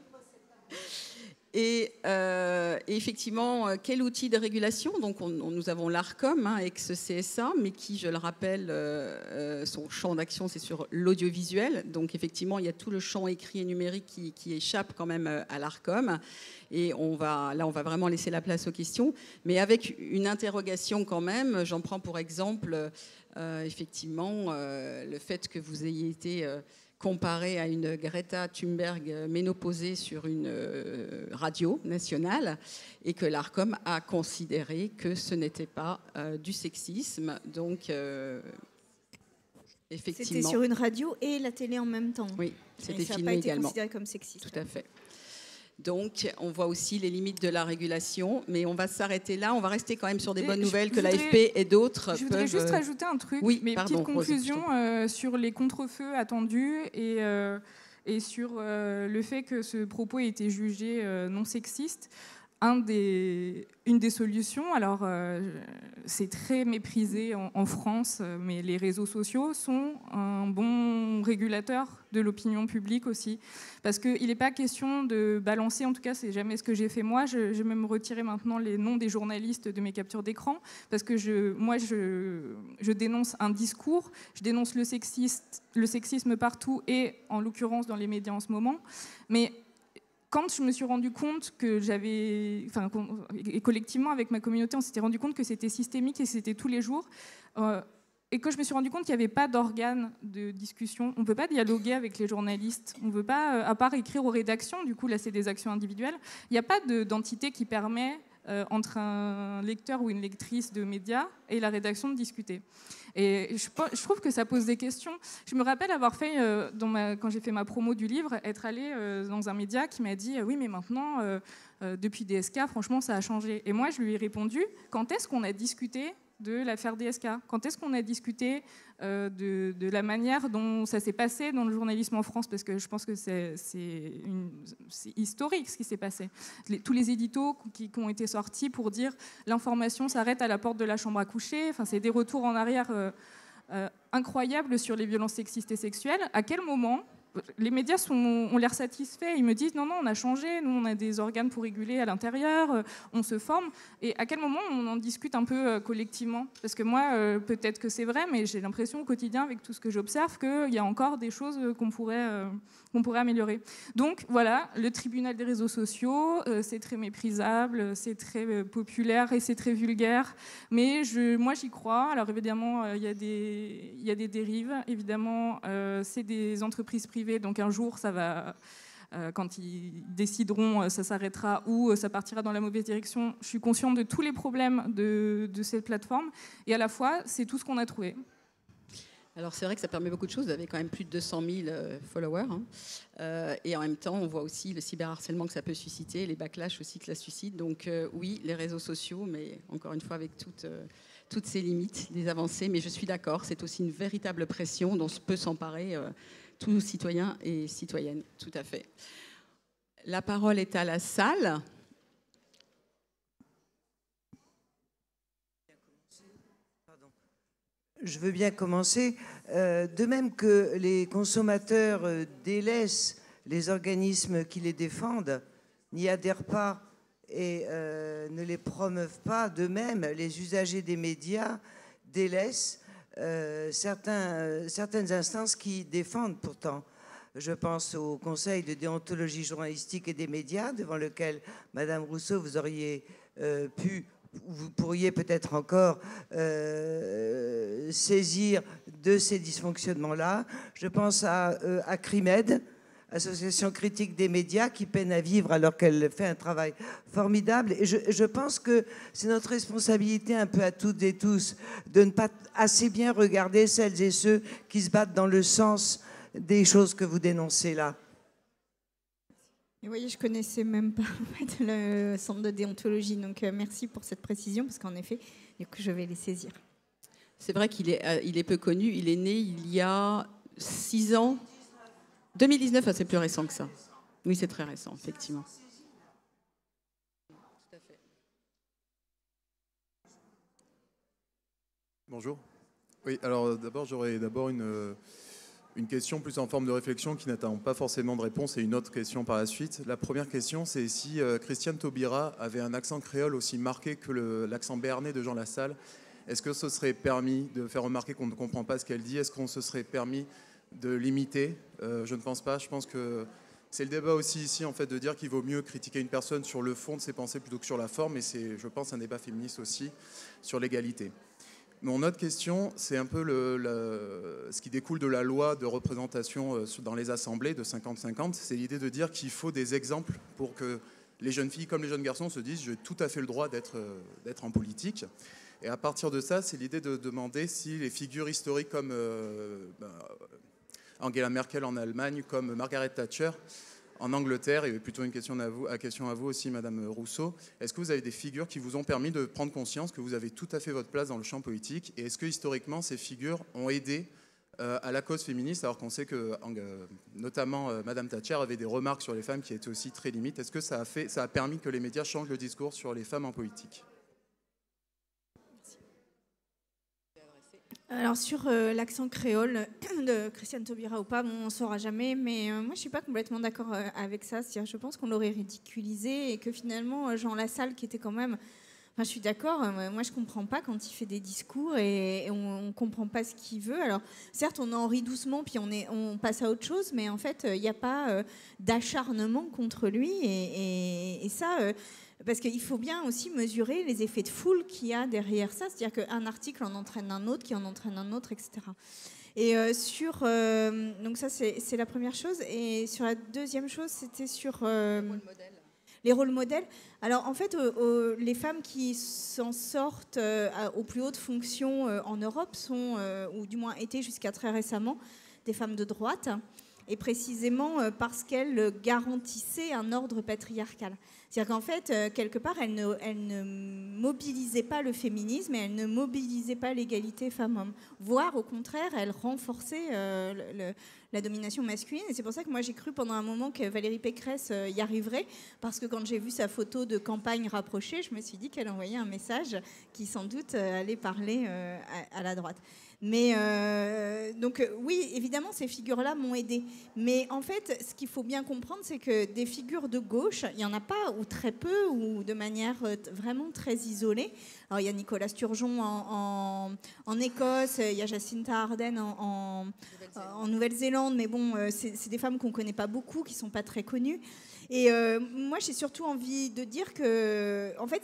Et effectivement, quel outil de régulation? Donc, nous avons l'ARCOM, ex-CSA, mais qui, je le rappelle, son champ d'action, c'est sur l'audiovisuel. Donc, effectivement, il y a tout le champ écrit et numérique qui échappe quand même à l'ARCOM. Et on va vraiment laisser la place aux questions. Mais avec une interrogation quand même, j'en prends pour exemple, effectivement, le fait que vous ayez été... comparé à une Greta Thunberg ménopausée sur une radio nationale, et que l'ARCOM a considéré que ce n'était pas du sexisme. Donc, effectivement... C'était sur une radio et la télé en même temps. Oui, c'était filmé également. Ça n'a pas été considéré comme sexiste. Tout à fait. Donc, on voit aussi les limites de la régulation, mais on va s'arrêter là. On va rester quand même sur des bonnes nouvelles que l'AFP et d'autres peuvent... Je voudrais juste rajouter un truc, petite conclusion sur les contre-feux attendus et sur le fait que ce propos ait été jugé non sexiste. Une des solutions, alors c'est très méprisé en France, mais les réseaux sociaux sont un bon régulateur de l'opinion publique aussi. Parce qu'il n'est pas question de balancer, en tout cas c'est jamais ce que j'ai fait moi, je vais même retirer maintenant les noms des journalistes de mes captures d'écran, parce que je dénonce un discours, je dénonce le sexisme partout et en l'occurrence dans les médias en ce moment, mais quand je me suis rendu compte que et collectivement avec ma communauté, on s'était rendu compte que c'était systémique et c'était tous les jours, et que je me suis rendu compte qu'il n'y avait pas d'organe de discussion. On ne peut pas dialoguer avec les journalistes, on ne peut pas, à part écrire aux rédactions, du coup là c'est des actions individuelles, il n'y a pas d'entité qui permet entre un lecteur ou une lectrice de médias et la rédaction de discuter. Et je trouve que ça pose des questions. Je me rappelle avoir fait, quand j'ai fait ma promo du livre, être allée dans un média qui m'a dit « Oui, mais maintenant, depuis DSK, franchement, ça a changé. » Et moi, je lui ai répondu « Quand est-ce qu'on a discuté de l'affaire DSK? Quand est-ce qu'on a discuté de la manière dont ça s'est passé dans le journalisme en France? Parce que je pense que c'est historique ce qui s'est passé. Tous les éditos qui ont été sortis pour dire l'information s'arrête à la porte de la chambre à coucher. Enfin, c'est des retours en arrière incroyables sur les violences sexistes et sexuelles. À quel moment les médias ont l'air satisfaits, ils me disent non, on a changé, nous on a des organes pour réguler à l'intérieur, on se forme. Et à quel moment on en discute un peu collectivement? Parce que moi, peut-être que c'est vrai, mais j'ai l'impression au quotidien, avec tout ce que j'observe, qu'il y a encore des choses qu'on pourrait améliorer. Donc voilà, le tribunal des réseaux sociaux, c'est très méprisable, c'est très populaire et c'est très vulgaire. Mais moi j'y crois. Alors évidemment, il y a des dérives. Évidemment, c'est des entreprises privées. Donc un jour, ça va, quand ils décideront, ça s'arrêtera ou ça partira dans la mauvaise direction. Je suis consciente de tous les problèmes de cette plateforme. Et à la fois, c'est tout ce qu'on a trouvé. Alors c'est vrai que ça permet beaucoup de choses. Vous avez quand même plus de 200 000 followers. Et en même temps, on voit aussi le cyberharcèlement que ça peut susciter, les backlash aussi que ça suscite. Donc oui, les réseaux sociaux, mais encore une fois avec toutes ces limites, des avancées. Mais je suis d'accord, c'est aussi une véritable pression dont peut s'emparer tous citoyens et citoyennes, tout à fait. La parole est à la salle. Je veux bien commencer. De même que les consommateurs délaissent les organismes qui les défendent, n'y adhèrent pas et ne les promeuvent pas, de même, les usagers des médias délaissent certaines instances qui défendent pourtant. Je pense au Conseil de déontologie journalistique et des médias, devant lequel, Madame Rousseau, vous auriez vous pourriez peut-être encore saisir de ces dysfonctionnements-là. Je pense à Crimed, Association critique des médias, qui peine à vivre alors qu'elle fait un travail formidable. Et je pense que c'est notre responsabilité un peu à toutes et tous de ne pas assez bien regarder celles et ceux qui se battent dans le sens des choses que vous dénoncez là. Et vous voyez, je connaissais même pas en fait, le centre de déontologie, donc merci pour cette précision, parce qu'en effet, du coup, je vais les saisir. C'est vrai qu'il est, il est peu connu. Il est né il y a 6 ans. 2019, c'est plus récent que ça. Oui, c'est très récent, effectivement. Bonjour. Oui, alors d'abord, j'aurais une question plus en forme de réflexion qui n'attend pas forcément de réponse et une autre question par la suite. La première question, c'est si Christiane Taubira avait un accent créole aussi marqué que l'accent béarnais de Jean Lassalle, est-ce que ce serait permis de faire remarquer qu'on ne comprend pas ce qu'elle dit? Est-ce qu'on se serait permis de l'imiter? Je ne pense pas. Je pense que c'est le débat aussi ici, en fait, de dire qu'il vaut mieux critiquer une personne sur le fond de ses pensées plutôt que sur la forme. Et c'est, je pense, un débat féministe aussi sur l'égalité. Mon autre question, c'est un peu ce qui découle de la loi de représentation dans les assemblées de 50-50. C'est l'idée de dire qu'il faut des exemples pour que les jeunes filles comme les jeunes garçons se disent « j'ai tout à fait le droit d'être en politique ». Et à partir de ça, c'est l'idée de demander si les figures historiques comme Angela Merkel en Allemagne, comme Margaret Thatcher en Angleterre, et plutôt une question à vous aussi, Madame Rousseau, est-ce que vous avez des figures qui vous ont permis de prendre conscience que vous avez tout à fait votre place dans le champ politique? Et est-ce que historiquement, ces figures ont aidé à la cause féministe, alors qu'on sait que notamment Madame Thatcher avait des remarques sur les femmes qui étaient aussi très limites? Est-ce que ça a permis que les médias changent le discours sur les femmes en politique? Alors sur l'accent créole de Christiane Taubira ou pas, bon, on ne saura jamais, mais moi je ne suis pas complètement d'accord avec ça. Je pense qu'on l'aurait ridiculisé et que finalement Jean Lassalle, qui était quand même... Enfin, je suis d'accord, moi je ne comprends pas quand il fait des discours et on ne comprend pas ce qu'il veut. Alors certes, on en rit doucement puis on passe à autre chose, mais en fait il n'y a pas d'acharnement contre lui et ça... parce qu'il faut bien aussi mesurer les effets de foule qu'il y a derrière ça, c'est-à-dire qu'un article en entraîne un autre, qui en entraîne un autre, etc. Et donc ça c'est la première chose. Et sur la deuxième chose, c'était sur les rôles modèles. Alors en fait, les femmes qui s'en sortent aux plus hautes fonctions en Europe sont, ou du moins étaient jusqu'à très récemment, des femmes de droite. Et précisément parce qu'elles garantissaient un ordre patriarcal. C'est-à-dire qu'en fait, quelque part, elles ne mobilisaient pas le féminisme et elles ne mobilisaient pas l'égalité femmes-hommes. Voire, au contraire, elles renforçaient la domination masculine. Et c'est pour ça que moi, j'ai cru pendant un moment que Valérie Pécresse y arriverait, parce que quand j'ai vu sa photo de campagne rapprochée, je me suis dit qu'elle envoyait un message qui, sans doute, allait parler à la droite. Mais donc oui, évidemment, ces figures-là m'ont aidée. Mais en fait, ce qu'il faut bien comprendre, c'est que des figures de gauche, il n'y en a pas, ou très peu, ou de manière vraiment très isolée. Alors, il y a Nicolas Sturgeon en Écosse, il y a Jacinta Ardern en Nouvelle-Zélande, mais bon, c'est des femmes qu'on ne connaît pas beaucoup, qui ne sont pas très connues. Et moi, j'ai surtout envie de dire que, en fait,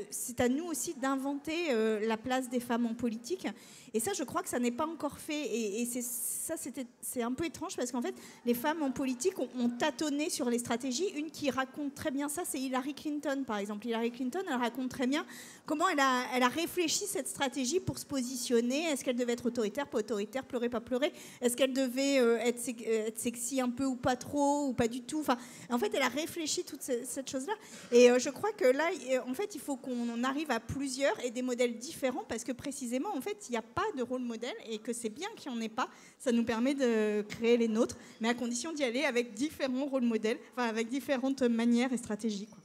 c'est à nous aussi d'inventer la place des femmes en politique. Et ça, je crois que ça n'est pas encore fait. Et c'est un peu étrange parce qu'en fait, les femmes en politique ont tâtonné sur les stratégies. Une qui raconte très bien ça, c'est Hillary Clinton, par exemple. Hillary Clinton, elle raconte très bien comment elle a réfléchi cette stratégie pour se positionner. Est-ce qu'elle devait être autoritaire, pas autoritaire, pleurer, pas pleurer? Est-ce qu'elle devait être sexy un peu ou pas trop, ou pas du tout? Enfin, en fait, elle a réfléchi toute cette chose-là. Et je crois que là, en fait, il faut qu'on arrive à plusieurs et des modèles différents parce que précisément, en fait, il n'y a pas de rôle modèle et que c'est bien qu'il n'y en ait pas. Ça nous permet de créer les nôtres, mais à condition d'y aller avec différents rôles modèles, enfin avec différentes manières et stratégies, quoi.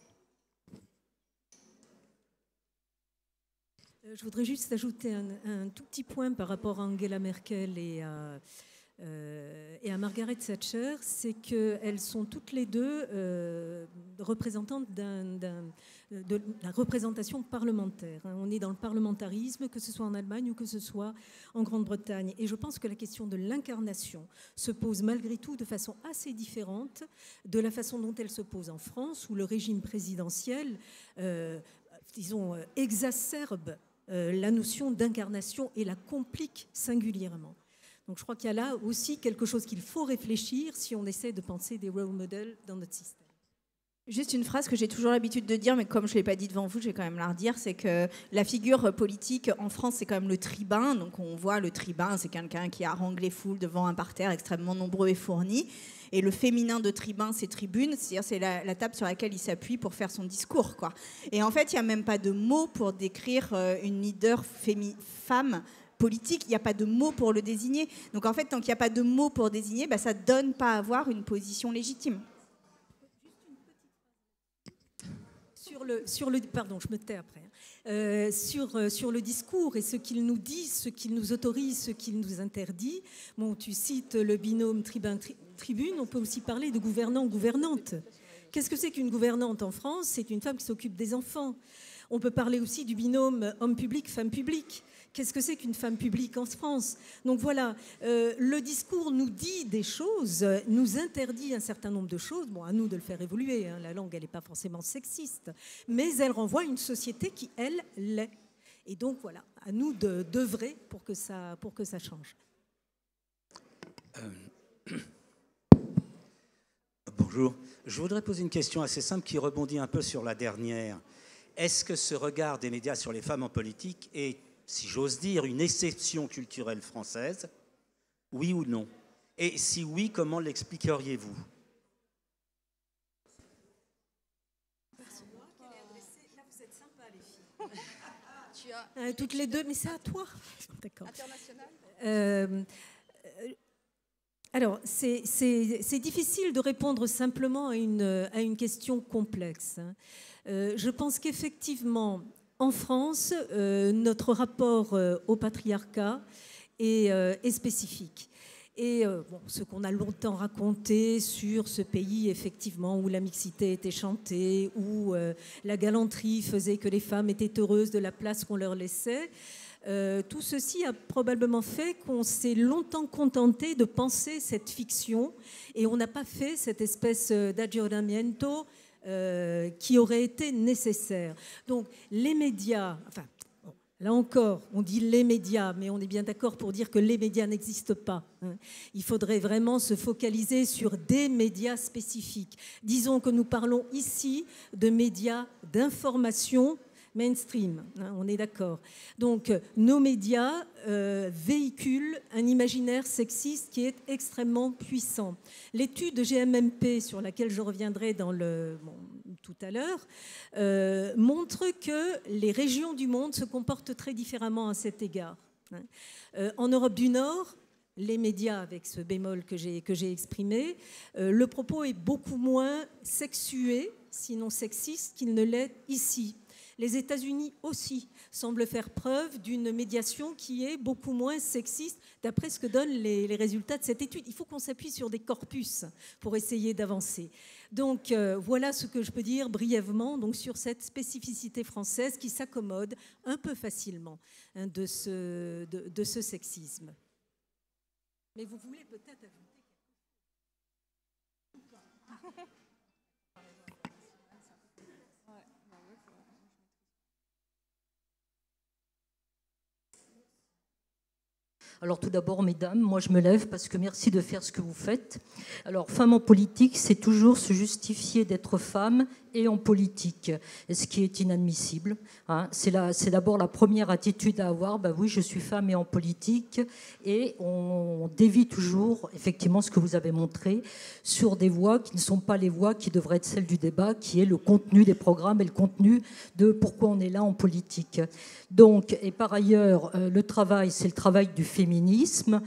Je voudrais juste ajouter un tout petit point par rapport à Angela Merkel et à Margaret Thatcher, c'est qu'elles sont toutes les deux représentantes de la représentation parlementaire. On est dans le parlementarisme, que ce soit en Allemagne ou que ce soit en Grande-Bretagne. Et je pense que la question de l'incarnation se pose malgré tout de façon assez différente de la façon dont elle se pose en France, où le régime présidentiel, disons, exacerbe la notion d'incarnation et la complique singulièrement. Donc je crois qu'il y a là aussi quelque chose qu'il faut réfléchir si on essaie de penser des role models dans notre système. Juste une phrase que j'ai toujours l'habitude de dire, mais comme je ne l'ai pas dit devant vous, je vais quand même la redire, c'est que la figure politique en France, c'est quand même le tribun. Donc on voit le tribun, c'est quelqu'un qui harangue les foules devant un parterre extrêmement nombreux et fourni. Et le féminin de tribun, c'est tribune, c'est-à-dire c'est la table sur laquelle il s'appuie pour faire son discours, quoi. Et en fait, il n'y a même pas de mots pour décrire une leader femme politique, il n'y a pas de mots pour le désigner. Donc en fait, tant qu'il n'y a pas de mots pour désigner, ça ne donne pas à avoir une position légitime. Pardon, je me tais après. Sur le discours et ce qu'il nous dit, ce qu'il nous autorise, ce qu'il nous interdit. Bon, tu cites le binôme tribun-tribune, on peut aussi parler de gouvernant-gouvernante. Qu'est-ce que c'est qu'une gouvernante en France? C'est une femme qui s'occupe des enfants. On peut parler aussi du binôme homme public, femme publique. Qu'est-ce que c'est qu'une femme publique en France? Donc voilà, le discours nous dit des choses, nous interdit un certain nombre de choses. Bon, à nous de le faire évoluer, hein. La langue, elle n'est pas forcément sexiste, mais elle renvoie à une société qui, elle, l'est. Et donc voilà, à nous d'œuvrer pour que ça change. Bonjour. Je voudrais poser une question assez simple qui rebondit un peu sur la dernière. Est-ce que ce regard des médias sur les femmes en politique est, si j'ose dire, une exception culturelle française? Oui ou non? Et si oui, comment l'expliqueriez-vous? Là, vous êtes sympa, les filles. Toutes les deux, mais c'est à toi. D'accord. International. Alors, c'est difficile de répondre simplement à une question complexe. Je pense qu'effectivement, en France, notre rapport au patriarcat est spécifique. Et ce qu'on a longtemps raconté sur ce pays, effectivement, où la mixité était chantée, où la galanterie faisait que les femmes étaient heureuses de la place qu'on leur laissait, tout ceci a probablement fait qu'on s'est longtemps contenté de penser cette fiction et on n'a pas fait cette espèce d'aggiornamento qui aurait été nécessaire. Donc les médias, là encore, on dit les médias, mais on est bien d'accord pour dire que les médias n'existent pas. Il faudrait vraiment se focaliser sur des médias spécifiques. Disons que nous parlons ici de médias d'information mainstream, on est d'accord. Donc, nos médias véhiculent un imaginaire sexiste qui est extrêmement puissant. L'étude de GMMP, sur laquelle je reviendrai tout à l'heure, montre que les régions du monde se comportent très différemment à cet égard. En Europe du Nord, les médias, avec ce bémol que j'ai exprimé, le propos est beaucoup moins sexué, sinon sexiste, qu'il ne l'est ici. Les États-Unis aussi semblent faire preuve d'une médiation qui est beaucoup moins sexiste, d'après ce que donnent les résultats de cette étude. Il faut qu'on s'appuie sur des corpus pour essayer d'avancer. Donc voilà ce que je peux dire brièvement donc, sur cette spécificité française qui s'accommode un peu facilement de ce sexisme. Mais vous voulez peut-être ajouter quelque chose? Alors tout d'abord, mesdames, moi je me lève parce que merci de faire ce que vous faites. Alors, femme en politique, c'est toujours se justifier d'être femme et en politique, ce qui est inadmissible. C'est d'abord la première attitude à avoir. Ben oui, je suis femme et en politique. Et on dévie toujours, effectivement, ce que vous avez montré, sur des voies qui ne sont pas les voies qui devraient être celles du débat, qui est le contenu des programmes et le contenu de pourquoi on est là en politique. Donc, et par ailleurs, le travail, c'est le travail du féminisme.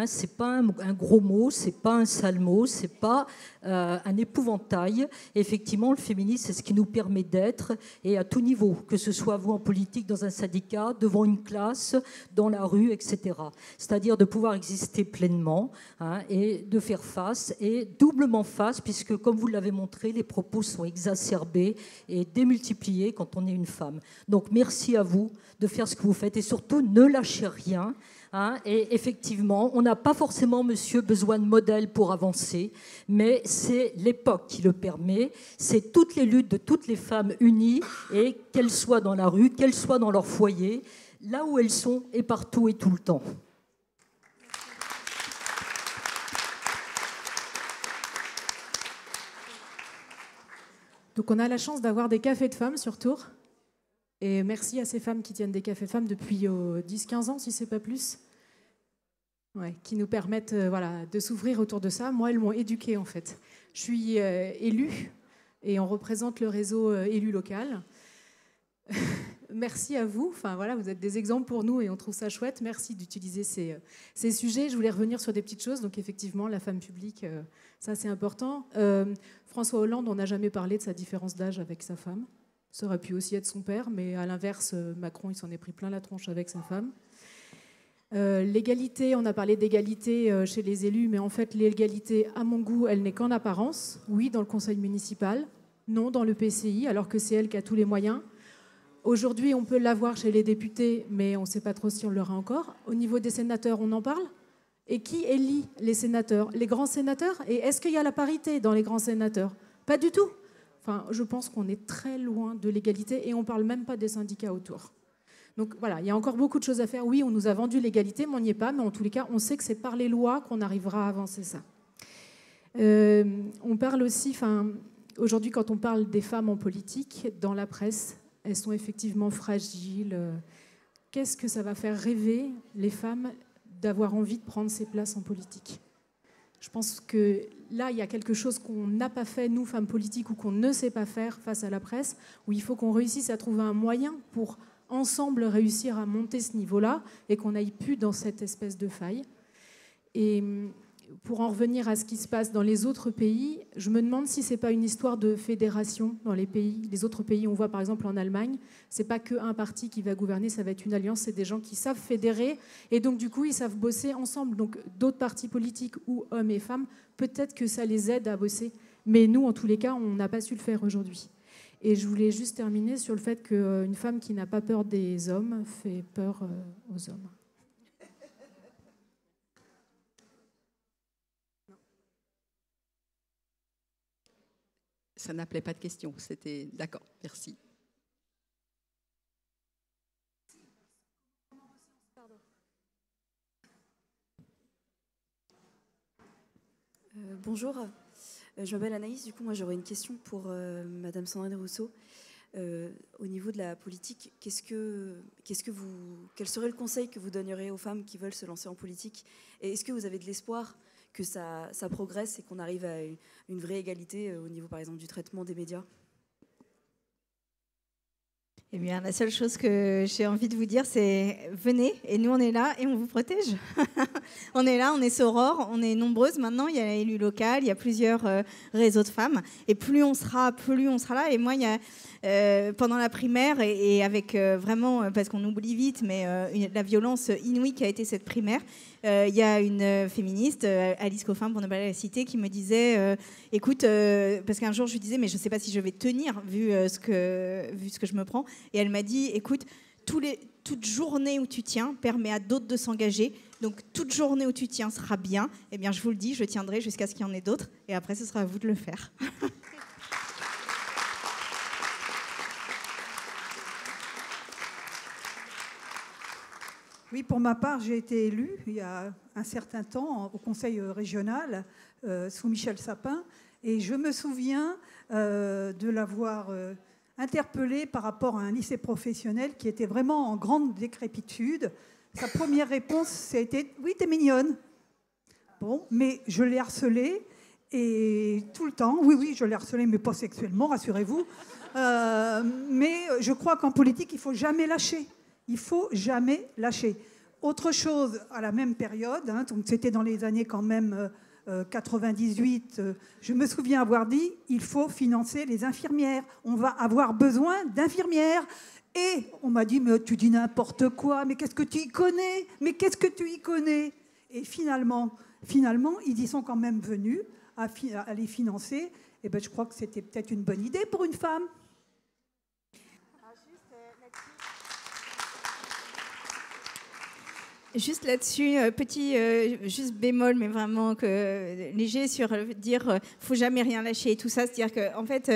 C'est pas un gros mot, c'est pas un sale mot, c'est pas un épouvantail. Effectivement, le féminisme, c'est ce qui nous permet d'être, et à tout niveau, que ce soit vous en politique, dans un syndicat, devant une classe, dans la rue, etc. C'est-à-dire de pouvoir exister pleinement et de faire face, et doublement face, puisque, comme vous l'avez montré, les propos sont exacerbés et démultipliés quand on est une femme. Donc, merci à vous de faire ce que vous faites, et surtout, ne lâchez rien. Et effectivement, on n'a pas forcément, monsieur, besoin de modèles pour avancer, mais c'est l'époque qui le permet. C'est toutes les luttes de toutes les femmes unies, et qu'elles soient dans la rue, qu'elles soient dans leur foyer, là où elles sont, et partout et tout le temps. Donc on a la chance d'avoir des cafés de femmes sur Tours. Et merci à ces femmes qui tiennent des cafés femmes depuis 10-15 ans, si ce n'est pas plus. Ouais, qui nous permettent de s'ouvrir autour de ça. Moi, elles m'ont éduquée, en fait. Je suis élue et on représente le réseau élu local. Merci à vous. Enfin, voilà, vous êtes des exemples pour nous et on trouve ça chouette. Merci d'utiliser ces sujets. Je voulais revenir sur des petites choses. Donc, effectivement, la femme publique, ça, c'est important. François Hollande, on n'a jamais parlé de sa différence d'âge avec sa femme. Ça aurait pu aussi être son père, mais à l'inverse, Macron, il s'en est pris plein la tronche avec sa femme. L'égalité, on a parlé d'égalité chez les élus, mais en fait, l'égalité, à mon goût, elle n'est qu'en apparence. Oui, dans le conseil municipal, non dans le PCI, alors que c'est elle qui a tous les moyens. Aujourd'hui, on peut l'avoir chez les députés, mais on ne sait pas trop si on l'aura encore. Au niveau des sénateurs, on en parle. Et qui élit les sénateurs? Les grands sénateurs? Et est-ce qu'il y a la parité dans les grands sénateurs? Pas du tout. Enfin, je pense qu'on est très loin de l'égalité et on ne parle même pas des syndicats autour. Donc voilà, il y a encore beaucoup de choses à faire. Oui, on nous a vendu l'égalité, mais on n'y est pas. Mais en tous les cas, on sait que c'est par les lois qu'on arrivera à avancer ça. On parle aussi, aujourd'hui, quand on parle des femmes en politique, dans la presse, elles sont effectivement fragiles. Qu'est-ce que ça va faire rêver les femmes d'avoir envie de prendre ces places en politique? Je pense que là, il y a quelque chose qu'on n'a pas fait, nous, femmes politiques, ou qu'on ne sait pas faire face à la presse, où il faut qu'on réussisse à trouver un moyen pour ensemble réussir à monter ce niveau-là et qu'on n'aille plus dans cette espèce de faille. Et pour en revenir à ce qui se passe dans les autres pays, je me demande si ce n'est pas une histoire de fédération dans les pays. Les autres pays, on voit par exemple en Allemagne, ce n'est pas qu'un parti qui va gouverner, ça va être une alliance, c'est des gens qui savent fédérer et donc du coup ils savent bosser ensemble. Donc d'autres partis politiques ou hommes et femmes, peut-être que ça les aide à bosser. Mais nous, en tous les cas, on n'a pas su le faire aujourd'hui. Et je voulais juste terminer sur le fait qu'une femme qui n'a pas peur des hommes fait peur aux hommes. Ça n'appelait pas de question, c'était d'accord, merci. Bonjour, je m'appelle Anaïs, du coup moi j'aurais une question pour Madame Sandrine Rousseau. Au niveau de la politique, quel serait le conseil que vous donneriez aux femmes qui veulent se lancer en politique? Et est-ce que vous avez de l'espoir que ça progresse et qu'on arrive à une vraie égalité au niveau, par exemple, du traitement des médias? Eh bien, la seule chose que j'ai envie de vous dire, c'est venez, et nous, on est là et on vous protège. On est là, on est soror, on est nombreuses. Maintenant, il y a l'élu local, il y a plusieurs réseaux de femmes. Et plus on sera là. Et moi, il y a, pendant la primaire, et avec vraiment, parce qu'on oublie vite, mais la violence inouïe qui a été cette primaire, il y a une féministe, Alice Coffin, pour ne pas la citer, qui me disait, écoute, parce qu'un jour, je lui disais, mais je ne sais pas si je vais tenir, vu ce que je me prends. Et elle m'a dit, écoute, toute journée où tu tiens permet à d'autres de s'engager. Donc, toute journée où tu tiens sera bien. Eh bien, je vous le dis, je tiendrai jusqu'à ce qu'il y en ait d'autres. Et après, ce sera à vous de le faire. Oui, pour ma part, j'ai été élue il y a un certain temps au conseil régional sous Michel Sapin. Et je me souviens de l'avoir interpellée par rapport à un lycée professionnel qui était vraiment en grande décrépitude. Sa première réponse, c'était « Oui, t'es mignonne ». Bon, mais je l'ai harcelée et tout le temps. Oui, je l'ai harcelée, mais pas sexuellement, rassurez-vous. Mais je crois qu'en politique, il ne faut jamais lâcher. Il ne faut jamais lâcher. Autre chose, à la même période, donc c'était dans les années quand même 98, je me souviens avoir dit il faut financer les infirmières. On va avoir besoin d'infirmières. Et on m'a dit mais tu dis n'importe quoi, mais qu'est-ce que tu y connais? Mais qu'est-ce que tu y connais? Et finalement, ils y sont quand même venus à les financer. Et ben, je crois que c'était peut-être une bonne idée pour une femme. Juste là-dessus, petit juste bémol, mais vraiment léger sur dire faut jamais rien lâcher et tout ça. C'est-à-dire qu'en fait,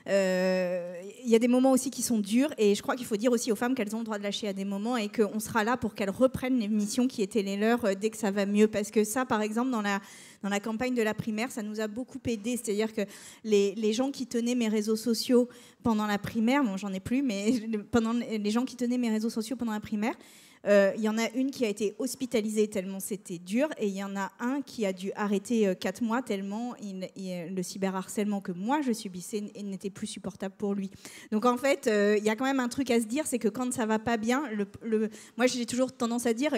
Il y a des moments aussi qui sont durs, et je crois qu'il faut dire aussi aux femmes qu'elles ont le droit de lâcher à des moments, et qu'on sera là pour qu'elles reprennent les missions qui étaient les leurs dès que ça va mieux. Parce que ça, par exemple, dans la campagne de la primaire, ça nous a beaucoup aidé. C'est-à-dire que les gens qui tenaient mes réseaux sociaux pendant la primaire, bon, j'en ai plus, mais les gens qui tenaient mes réseaux sociaux pendant la primaire, il y en a une qui a été hospitalisée tellement c'était dur, et il y en a un qui a dû arrêter 4 mois tellement le cyberharcèlement que moi je subissais n'était plus supportable pour lui. Donc en fait, il y a quand même un truc à se dire, c'est que quand ça va pas bien, moi j'ai toujours tendance à dire,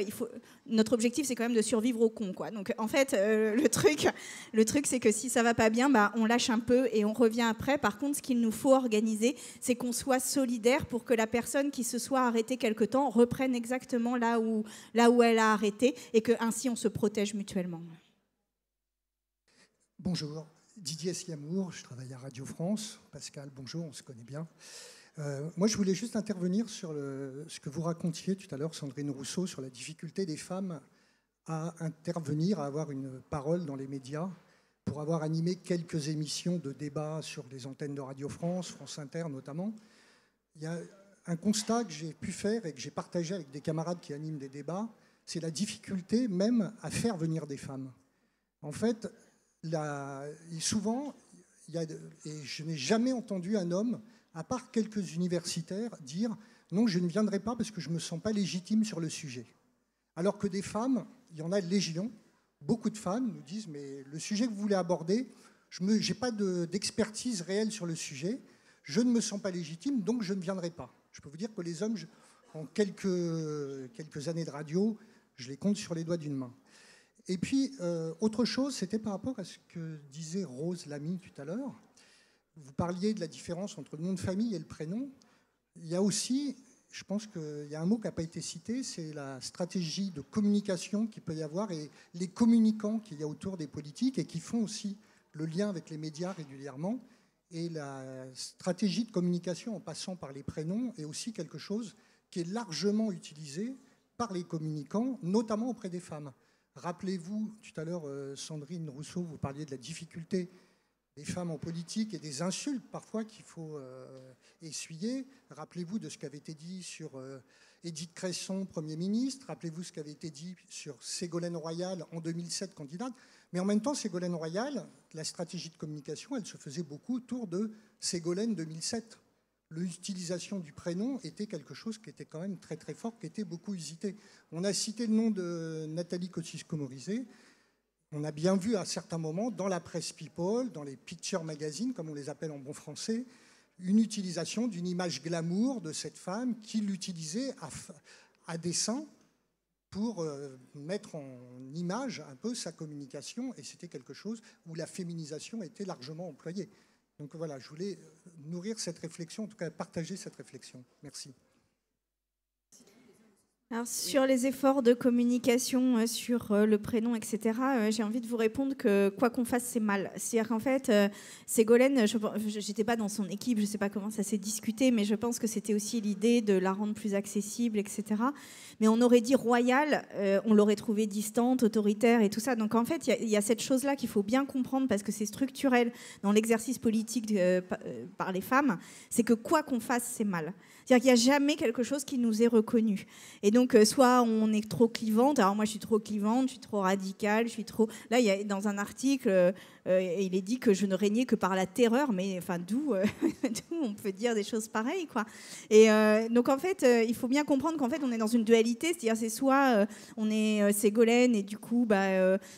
notre objectif c'est quand même de survivre au con, quoi. Donc en fait, le truc c'est que si ça va pas bien, bah, on lâche un peu et on revient après. Par contre, ce qu'il nous faut organiser, c'est qu'on soit solidaire pour que la personne qui se soit arrêtée quelque temps reprenne exactement là où elle a arrêté, et qu'ainsi on se protège mutuellement. Bonjour, Didier Siamour, je travaille à Radio France. Pascal, bonjour, on se connaît bien. Moi, je voulais juste intervenir sur ce que vous racontiez tout à l'heure, Sandrine Rousseau, sur la difficulté des femmes à intervenir, à avoir une parole dans les médias. Pour avoir animé quelques émissions de débat sur les antennes de Radio France, France Inter notamment, il y a un constat que j'ai pu faire et que j'ai partagé avec des camarades qui animent des débats, c'est la difficulté même à faire venir des femmes. En fait, souvent, et je n'ai jamais entendu un homme, à part quelques universitaires, dire « non, je ne viendrai pas parce que je ne me sens pas légitime sur le sujet ». Alors que des femmes, il y en a légion, beaucoup de femmes nous disent « mais le sujet que vous voulez aborder, je n'ai pas d'expertise réelle sur le sujet, je ne me sens pas légitime, donc je ne viendrai pas ». Je peux vous dire que les hommes, en quelques années de radio, je les compte sur les doigts d'une main. Et puis, autre chose, c'était par rapport à ce que disait Rose Lamy tout à l'heure. Vous parliez de la différence entre le nom de famille et le prénom. Il y a aussi, je pense qu'il y a un mot qui n'a pas été cité, c'est la stratégie de communication qu'il peut y avoir et les communicants qu'il y a autour des politiques et qui font aussi le lien avec les médias régulièrement. Et la stratégie de communication en passant par les prénoms est aussi quelque chose qui est largement utilisé par les communicants, notamment auprès des femmes. Rappelez-vous, tout à l'heure, Sandrine Rousseau, vous parliez de la difficulté des femmes en politique et des insultes parfois qu'il faut essuyer. Rappelez-vous de ce qui avait été dit sur Édith Cresson, Premier ministre. Rappelez-vous ce qui avait été dit sur Ségolène Royal en 2007, candidate. Mais en même temps, Ségolène Royal, la stratégie de communication, elle se faisait beaucoup autour de Ségolène 2007. L'utilisation du prénom était quelque chose qui était quand même très très fort, qui était beaucoup usité. On a cité le nom de Nathalie Kosciusko-Morizet. On a bien vu à certains moments, dans la presse People, dans les picture magazines, comme on les appelle en bon français, une utilisation d'une image glamour de cette femme qui l'utilisait à dessein pour mettre en image un peu sa communication, et c'était quelque chose où la féminisation était largement employée. Donc voilà, je voulais nourrir cette réflexion, en tout cas partager cette réflexion. Merci. Alors, sur les efforts de communication, sur le prénom, etc., j'ai envie de vous répondre que quoi qu'on fasse, c'est mal. C'est-à-dire qu'en fait, Ségolène, je n'étais pas dans son équipe, je ne sais pas comment ça s'est discuté, mais je pense que c'était aussi l'idée de la rendre plus accessible, etc. Mais on aurait dit royale, on l'aurait trouvée distante, autoritaire et tout ça. Donc en fait, il y a cette chose-là qu'il faut bien comprendre parce que c'est structurel dans l'exercice politique par les femmes, c'est que quoi qu'on fasse, c'est mal. C'est-à-dire qu'il n'y a jamais quelque chose qui nous est reconnu. Et donc, soit on est trop clivante, alors moi je suis trop clivante, je suis trop radicale, je suis trop... Là, il y a, dans un article, il est dit que je ne régnais que par la terreur, mais enfin, d'où on peut dire des choses pareilles, quoi. Et donc, en fait, il faut bien comprendre qu'en fait, on est dans une dualité, c'est-à-dire c'est soit on est Ségolène et du coup,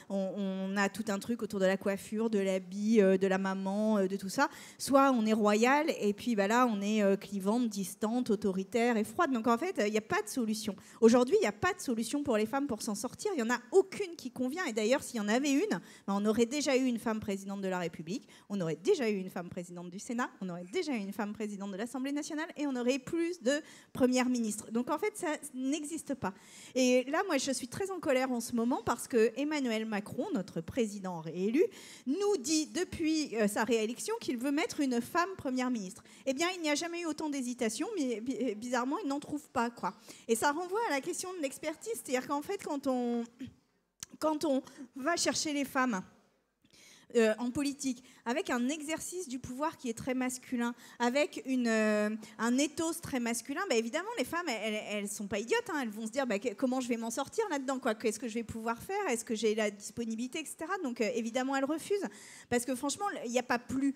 on a tout un truc autour de la coiffure, de l'habit, de la maman, de tout ça, soit on est royale et puis là, on est clivante, distante, autoritaire et froide. Donc en fait, il n'y a pas de solution. Aujourd'hui, il n'y a pas de solution pour les femmes pour s'en sortir. Il n'y en a aucune qui convient. Et d'ailleurs, s'il y en avait une, on aurait déjà eu une femme présidente de la République, on aurait déjà eu une femme présidente du Sénat, on aurait déjà eu une femme présidente de l'Assemblée nationale et on aurait plus de première ministre. Donc en fait, ça n'existe pas. Et là, moi, je suis très en colère en ce moment parce que Emmanuel Macron, notre président réélu, nous dit depuis sa réélection qu'il veut mettre une femme première ministre. Eh bien, il n'y a jamais eu autant d'hésitation, mais bizarrement, il n'en trouve pas, quoi. Et ça renvoie à la question de l'expertise, c'est-à-dire qu'en fait, quand on va chercher les femmes en politique, avec un exercice du pouvoir qui est très masculin, avec un ethos très masculin, évidemment, les femmes, elles ne sont pas idiotes. Elles vont se dire comment je vais m'en sortir là-dedans, qu'est-ce que je vais pouvoir faire, est-ce que j'ai la disponibilité, etc. Donc, évidemment, elles refusent. Parce que franchement, il n'y a pas plus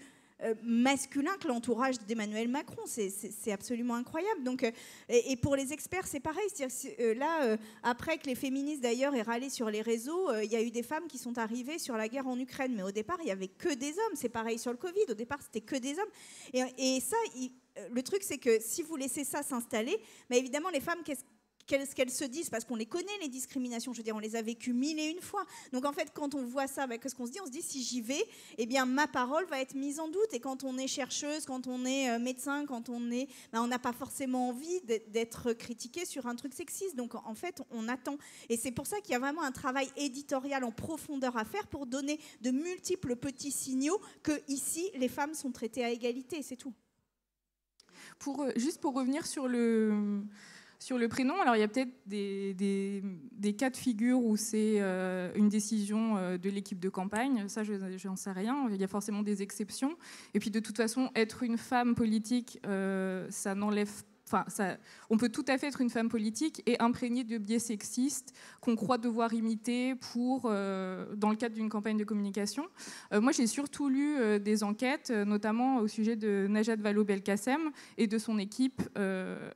masculin que l'entourage d'Emmanuel Macron. C'est absolument incroyable. Donc, et pour les experts, c'est pareil. Là, après que les féministes, d'ailleurs, aient râlé sur les réseaux, il y a eu des femmes qui sont arrivées sur la guerre en Ukraine. Mais au départ, il n'y avait que des hommes. C'est pareil sur le Covid. Au départ, c'était que des hommes. Et ça, le truc, c'est que si vous laissez ça s'installer, évidemment, les femmes, qu'est-ce qu'elles se disent, parce qu'on les connaît, les discriminations, je veux dire, on les a vécues 1001 fois. Donc en fait, quand on voit ça, qu'est-ce qu'on se dit? On se dit, si j'y vais, eh bien ma parole va être mise en doute. Et quand on est chercheuse, quand on est médecin, quand on est... on n'a pas forcément envie d'être critiqué sur un truc sexiste. Donc en fait, on attend. Et c'est pour ça qu'il y a vraiment un travail éditorial en profondeur à faire pour donner de multiples petits signaux que ici, les femmes sont traitées à égalité, c'est tout. Juste pour revenir sur le prénom, alors il y a peut-être des cas de figure où c'est une décision de l'équipe de campagne, ça je n'en sais rien, il y a forcément des exceptions. Et puis de toute façon, être une femme politique, ça n'enlève pas. On peut tout à fait être une femme politique et imprégnée de biais sexistes qu'on croit devoir imiter dans le cadre d'une campagne de communication. Moi, j'ai surtout lu des enquêtes, notamment au sujet de Najat Vallaud-Belkacem et de son équipe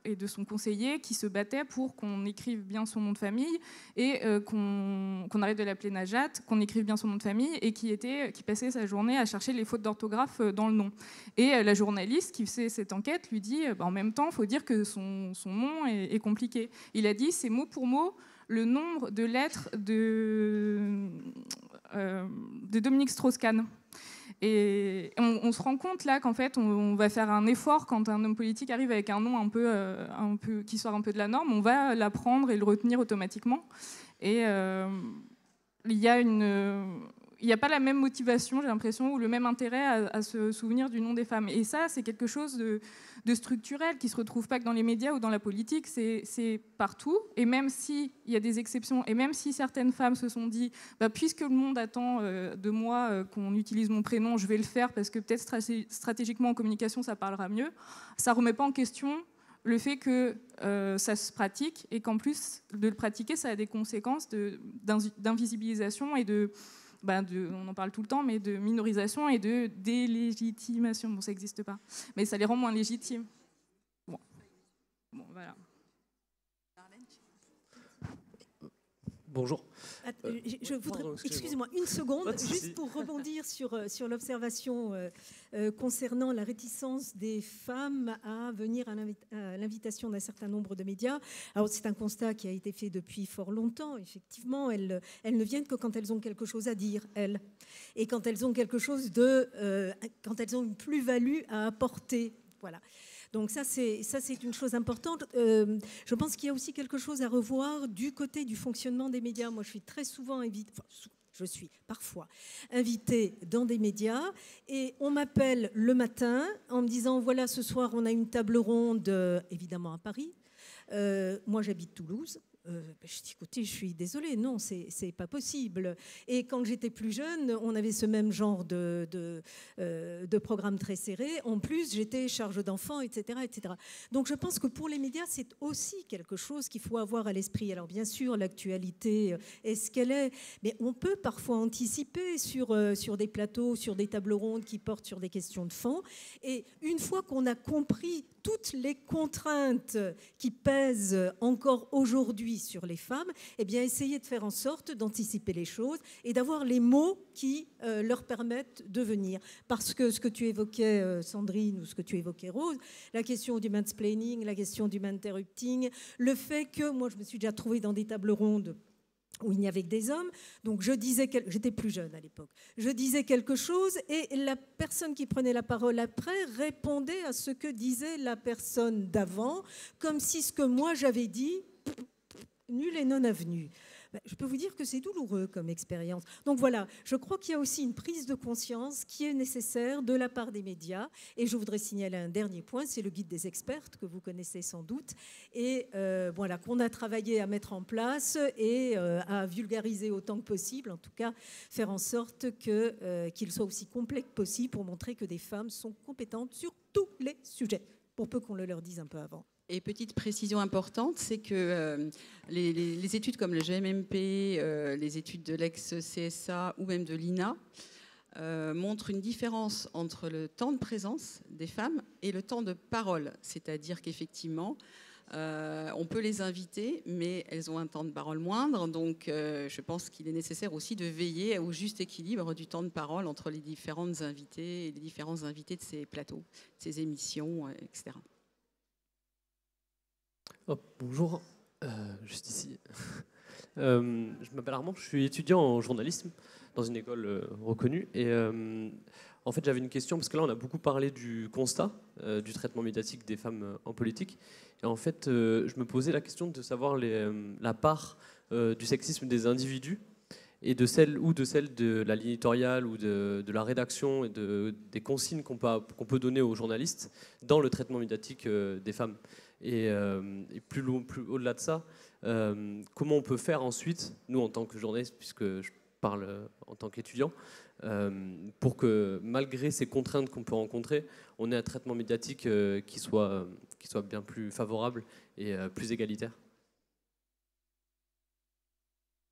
et de son conseiller qui se battaient pour qu'on écrive bien son nom de famille et qu'on arrête de l'appeler Najat, qu'on écrive bien son nom de famille et qui passait sa journée à chercher les fautes d'orthographe dans le nom. Et la journaliste qui faisait cette enquête lui dit en même temps, il faut dire que son nom est compliqué. Il a dit, c'est mot pour mot le nombre de lettres de Dominique Strauss-Kahn. Et on se rend compte là qu'en fait, on va faire un effort quand un homme politique arrive avec un nom un peu qui sort un peu de la norme, on va l'apprendre et le retenir automatiquement. Et il n'y a pas la même motivation, j'ai l'impression, ou le même intérêt à se souvenir du nom des femmes. Et ça, c'est quelque chose de structurel qui ne se retrouve pas que dans les médias ou dans la politique, c'est partout. Et même s'il y a des exceptions, et même si certaines femmes se sont dit puisque le monde attend de moi qu'on utilise mon prénom, je vais le faire parce que peut-être stratégiquement en communication, ça parlera mieux, ça ne remet pas en question le fait que ça se pratique et qu'en plus de le pratiquer, ça a des conséquences d'invisibilisation et on en parle tout le temps, mais de minorisation et de délégitimation. Bon, ça n'existe pas, mais ça les rend moins légitimes. Bon voilà. Bonjour. Je voudrais, excusez-moi, une seconde, juste pour rebondir sur l'observation concernant la réticence des femmes à venir à l'invitation d'un certain nombre de médias. Alors c'est un constat qui a été fait depuis fort longtemps. Effectivement, elles ne viennent que quand elles ont quelque chose à dire, elles, et quand elles ont quelque chose quand elles ont une plus-value à apporter. Voilà. Donc ça, c'est une chose importante. Je pense qu'il y a aussi quelque chose à revoir du côté du fonctionnement des médias. Moi, je suis très souvent invitée, je suis parfois invitée dans des médias et on m'appelle le matin en me disant, voilà, ce soir, on a une table ronde, évidemment à Paris. Moi, j'habite Toulouse. Je dis, écoutez, je suis désolée, non, c'est pas possible. Et quand j'étais plus jeune, on avait ce même genre de programme très serré. En plus, j'étais charge d'enfants, etc., etc. Donc je pense que pour les médias, c'est aussi quelque chose qu'il faut avoir à l'esprit. Alors bien sûr, l'actualité est ce qu'elle est, mais on peut parfois anticiper sur des plateaux, sur des tables rondes qui portent sur des questions de fond. Et une fois qu'on a compris toutes les contraintes qui pèsent encore aujourd'hui sur les femmes, eh bien, essayer de faire en sorte d'anticiper les choses et d'avoir les mots qui leur permettent de venir. Parce que ce que tu évoquais, Sandrine, ou ce que tu évoquais, Rose, la question du mansplaining, la question du interrupting, le fait que, moi, je me suis déjà trouvée dans des tables rondes où il n'y avait que des hommes, donc j'étais plus jeune à l'époque, je disais quelque chose et la personne qui prenait la parole après répondait à ce que disait la personne d'avant, comme si ce que moi j'avais dit, nul et non avenu. je peux vous dire que c'est douloureux comme expérience. Donc voilà, je crois qu'il y a aussi une prise de conscience qui est nécessaire de la part des médias. Et je voudrais signaler un dernier point, c'est le guide des expertes que vous connaissez sans doute, et voilà, qu'on a travaillé à mettre en place et à vulgariser autant que possible, en tout cas faire en sorte qu'il soit aussi complet que possible pour montrer que des femmes sont compétentes sur tous les sujets, pour peu qu'on le leur dise un peu avant. Et petite précision importante, c'est que les études comme le GMMP, les études de l'ex-CSA ou même de l'INA montrent une différence entre le temps de présence des femmes et le temps de parole. C'est-à-dire qu'effectivement, on peut les inviter, mais elles ont un temps de parole moindre. Donc je pense qu'il est nécessaire aussi de veiller au juste équilibre du temps de parole entre les différentes invitées et les différents invités de ces plateaux, de ces émissions, etc. Oh, bonjour, juste ici. Je m'appelle Armand, je suis étudiant en journalisme dans une école reconnue. Et en fait, j'avais une question, parce que là, on a beaucoup parlé du constat du traitement médiatique des femmes en politique. Et en fait, je me posais la question de savoir la part du sexisme des individus et de celle de la ligne éditoriale ou de la rédaction et des consignes qu'on peut donner aux journalistes dans le traitement médiatique des femmes. Et plus au-delà de ça, comment on peut faire ensuite, nous en tant que journalistes, puisque je parle en tant qu'étudiant, pour que malgré ces contraintes qu'on peut rencontrer, on ait un traitement médiatique qui soit bien plus favorable et plus égalitaire.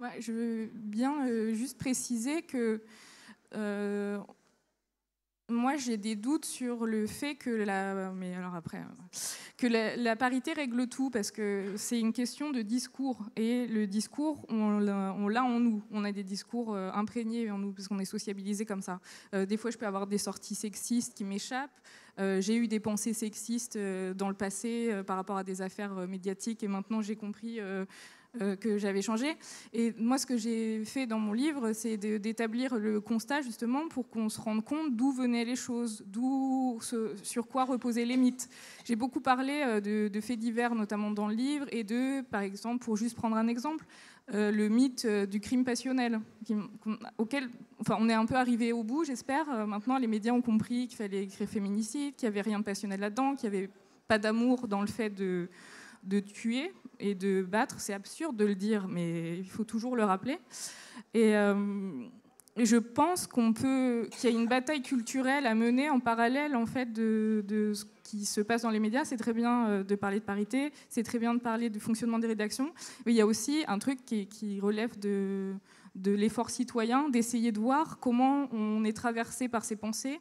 Ouais, je veux bien juste préciser que moi j'ai des doutes sur le fait que la parité règle tout, parce que c'est une question de discours, et le discours on l'a en nous, on a des discours imprégnés en nous parce qu'on est sociabilisé comme ça. Des fois je peux avoir des sorties sexistes qui m'échappent, j'ai eu des pensées sexistes dans le passé par rapport à des affaires médiatiques, et maintenant j'ai compris que j'avais changé. Et moi, ce que j'ai fait dans mon livre, c'est d'établir le constat, justement, pour qu'on se rende compte d'où venaient les choses, sur quoi reposaient les mythes. J'ai beaucoup parlé de faits divers, notamment dans le livre, et par exemple, pour juste prendre un exemple, le mythe du crime passionnel, auquel on est un peu arrivé au bout, j'espère. Maintenant, les médias ont compris qu'il fallait écrire féminicide, qu'il n'y avait rien de passionnel là-dedans, qu'il n'y avait pas d'amour dans le fait de tuer et de battre. C'est absurde de le dire, mais il faut toujours le rappeler. Et je pense qu'il y a une bataille culturelle à mener en parallèle, en fait, de ce qui se passe dans les médias. C'est très bien de parler de parité, c'est très bien de parler du fonctionnement des rédactions, mais il y a aussi un truc qui relève de l'effort citoyen, d'essayer de voir comment on est traversé par ses pensées,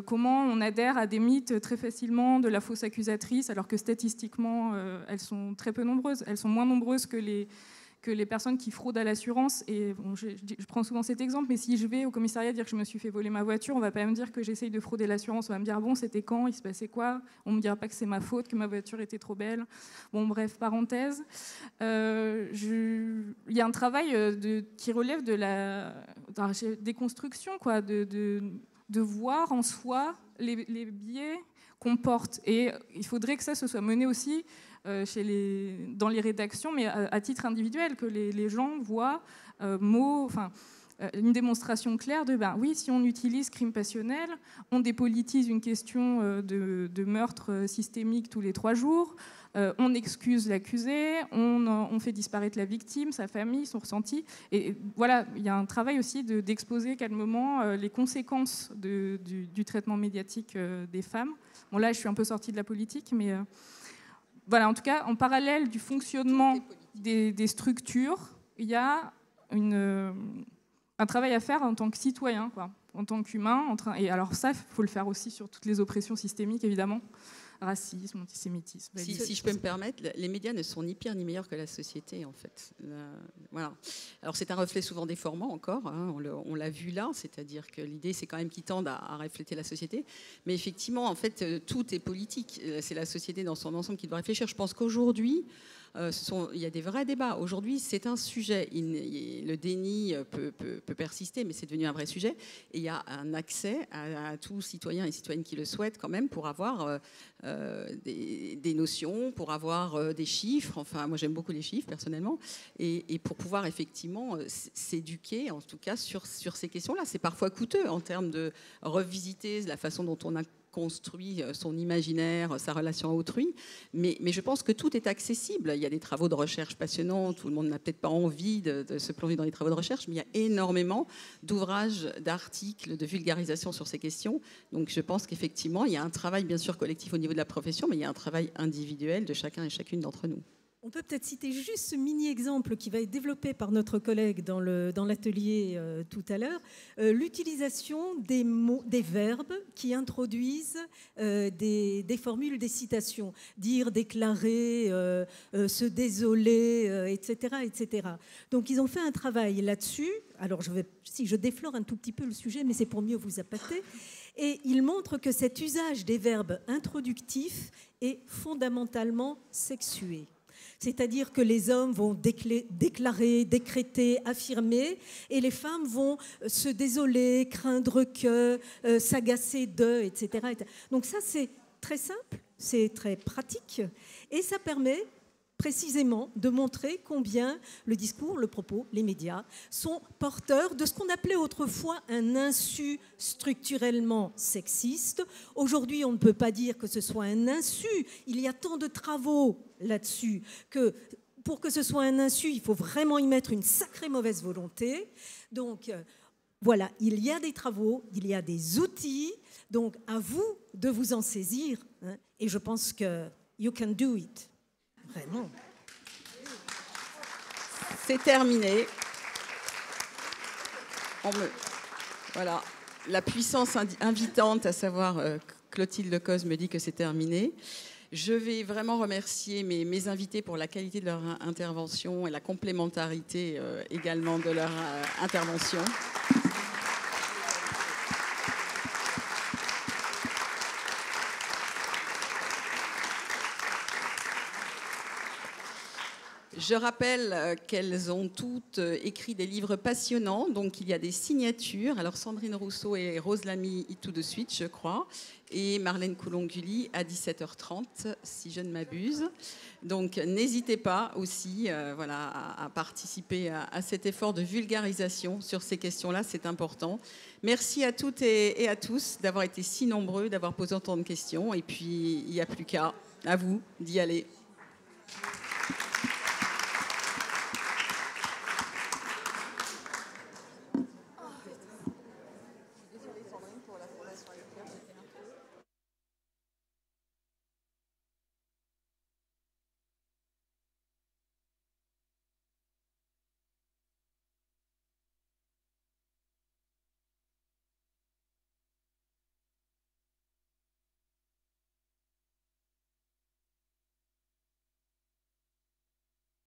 comment on adhère à des mythes très facilement, de la fausse accusatrice, alors que statistiquement, elles sont très peu nombreuses. Elles sont moins nombreuses que les personnes qui fraudent à l'assurance. Et bon, je prends souvent cet exemple, mais si je vais au commissariat dire que je me suis fait voler ma voiture, on ne va pas me dire que j'essaye de frauder l'assurance. On va me dire, bon, c'était quand, il se passait quoi? On ne me dira pas que c'est ma faute, que ma voiture était trop belle. Bon, bref, parenthèse. Il y a un travail qui relève de la déconstruction, quoi, de voir en soi les biais qu'on porte. Et il faudrait que ça se soit mené aussi dans les rédactions, mais à titre individuel, que les gens voient une démonstration claire de oui, si on utilise crime passionnel, on dépolitise une question de meurtre systémique tous les 3 jours, on excuse l'accusé, on fait disparaître la victime, sa famille, son ressenti. Et voilà, il y a un travail aussi d'exposer calmement les conséquences du traitement médiatique des femmes. Bon, là, je suis un peu sortie de la politique, mais voilà, en tout cas, en parallèle du fonctionnement des structures, il y a un travail à faire en tant que citoyen, quoi, en tant qu'humain. Et alors ça, il faut le faire aussi sur toutes les oppressions systémiques, évidemment. Racisme, antisémitisme. Si je peux me permettre, les médias ne sont ni pires ni meilleurs que la société, en fait. Voilà. Alors c'est un reflet souvent déformant encore, hein, on l'a vu là, c'est-à-dire que l'idée c'est quand même qu'ils tendent à refléter la société, mais effectivement, en fait, tout est politique. C'est la société dans son ensemble qui doit réfléchir. Je pense qu'aujourd'hui, il y a des vrais débats. Aujourd'hui, c'est un sujet. Le déni peut persister, mais c'est devenu un vrai sujet. Et il y a un accès à tous citoyens et citoyennes qui le souhaitent quand même pour avoir des notions, pour avoir des chiffres. Enfin, moi j'aime beaucoup les chiffres personnellement, et pour pouvoir effectivement s'éduquer, en tout cas sur ces questions-là. C'est parfois coûteux en termes de revisiter la façon dont on a construit son imaginaire, sa relation à autrui, mais je pense que tout est accessible. Il y a des travaux de recherche passionnants, tout le monde n'a peut-être pas envie de se plonger dans les travaux de recherche, mais il y a énormément d'ouvrages, d'articles, de vulgarisation sur ces questions. Donc je pense qu'effectivement, il y a un travail bien sûr collectif au niveau de la profession, mais il y a un travail individuel de chacun et chacune d'entre nous. On peut peut-être citer juste ce mini-exemple qui va être développé par notre collègue dans l'atelier tout à l'heure, l'utilisation des mots, des verbes qui introduisent des formules, des citations, dire, déclarer, se désoler, etc., etc. Donc ils ont fait un travail là-dessus. Alors je déflore un tout petit peu le sujet, mais c'est pour mieux vous appâter. Et ils montrent que cet usage des verbes introductifs est fondamentalement sexué. C'est-à-dire que les hommes vont déclarer, décréter, affirmer, et les femmes vont se désoler, craindre que, s'agacer de, etc. Donc ça, c'est très simple, c'est très pratique, et ça permet précisément de montrer combien le discours, le propos, les médias sont porteurs de ce qu'on appelait autrefois un insu structurellement sexiste. Aujourd'hui, on ne peut pas dire que ce soit un insu. Il y a tant de travaux là-dessus que pour que ce soit un insu, il faut vraiment y mettre une sacrée mauvaise volonté. Donc voilà, il y a des travaux, il y a des outils. Donc à vous de vous en saisir. Hein, et je pense que you can do it. Vraiment. C'est terminé. Voilà. La puissance invitante, à savoir Clotilde Lecoz, me dit que c'est terminé. Je vais vraiment remercier mes invités pour la qualité de leur intervention et la complémentarité également de leur intervention. Je rappelle qu'elles ont toutes écrit des livres passionnants, donc il y a des signatures. Alors Sandrine Rousseau et Rose Lamy tout de suite, je crois, et Marlène Coulon-Gully à 17h30, si je ne m'abuse. Donc n'hésitez pas aussi à participer à cet effort de vulgarisation sur ces questions-là, c'est important. Merci à toutes et à tous d'avoir été si nombreux, d'avoir posé autant de questions, et puis il n'y a plus qu'à vous d'y aller.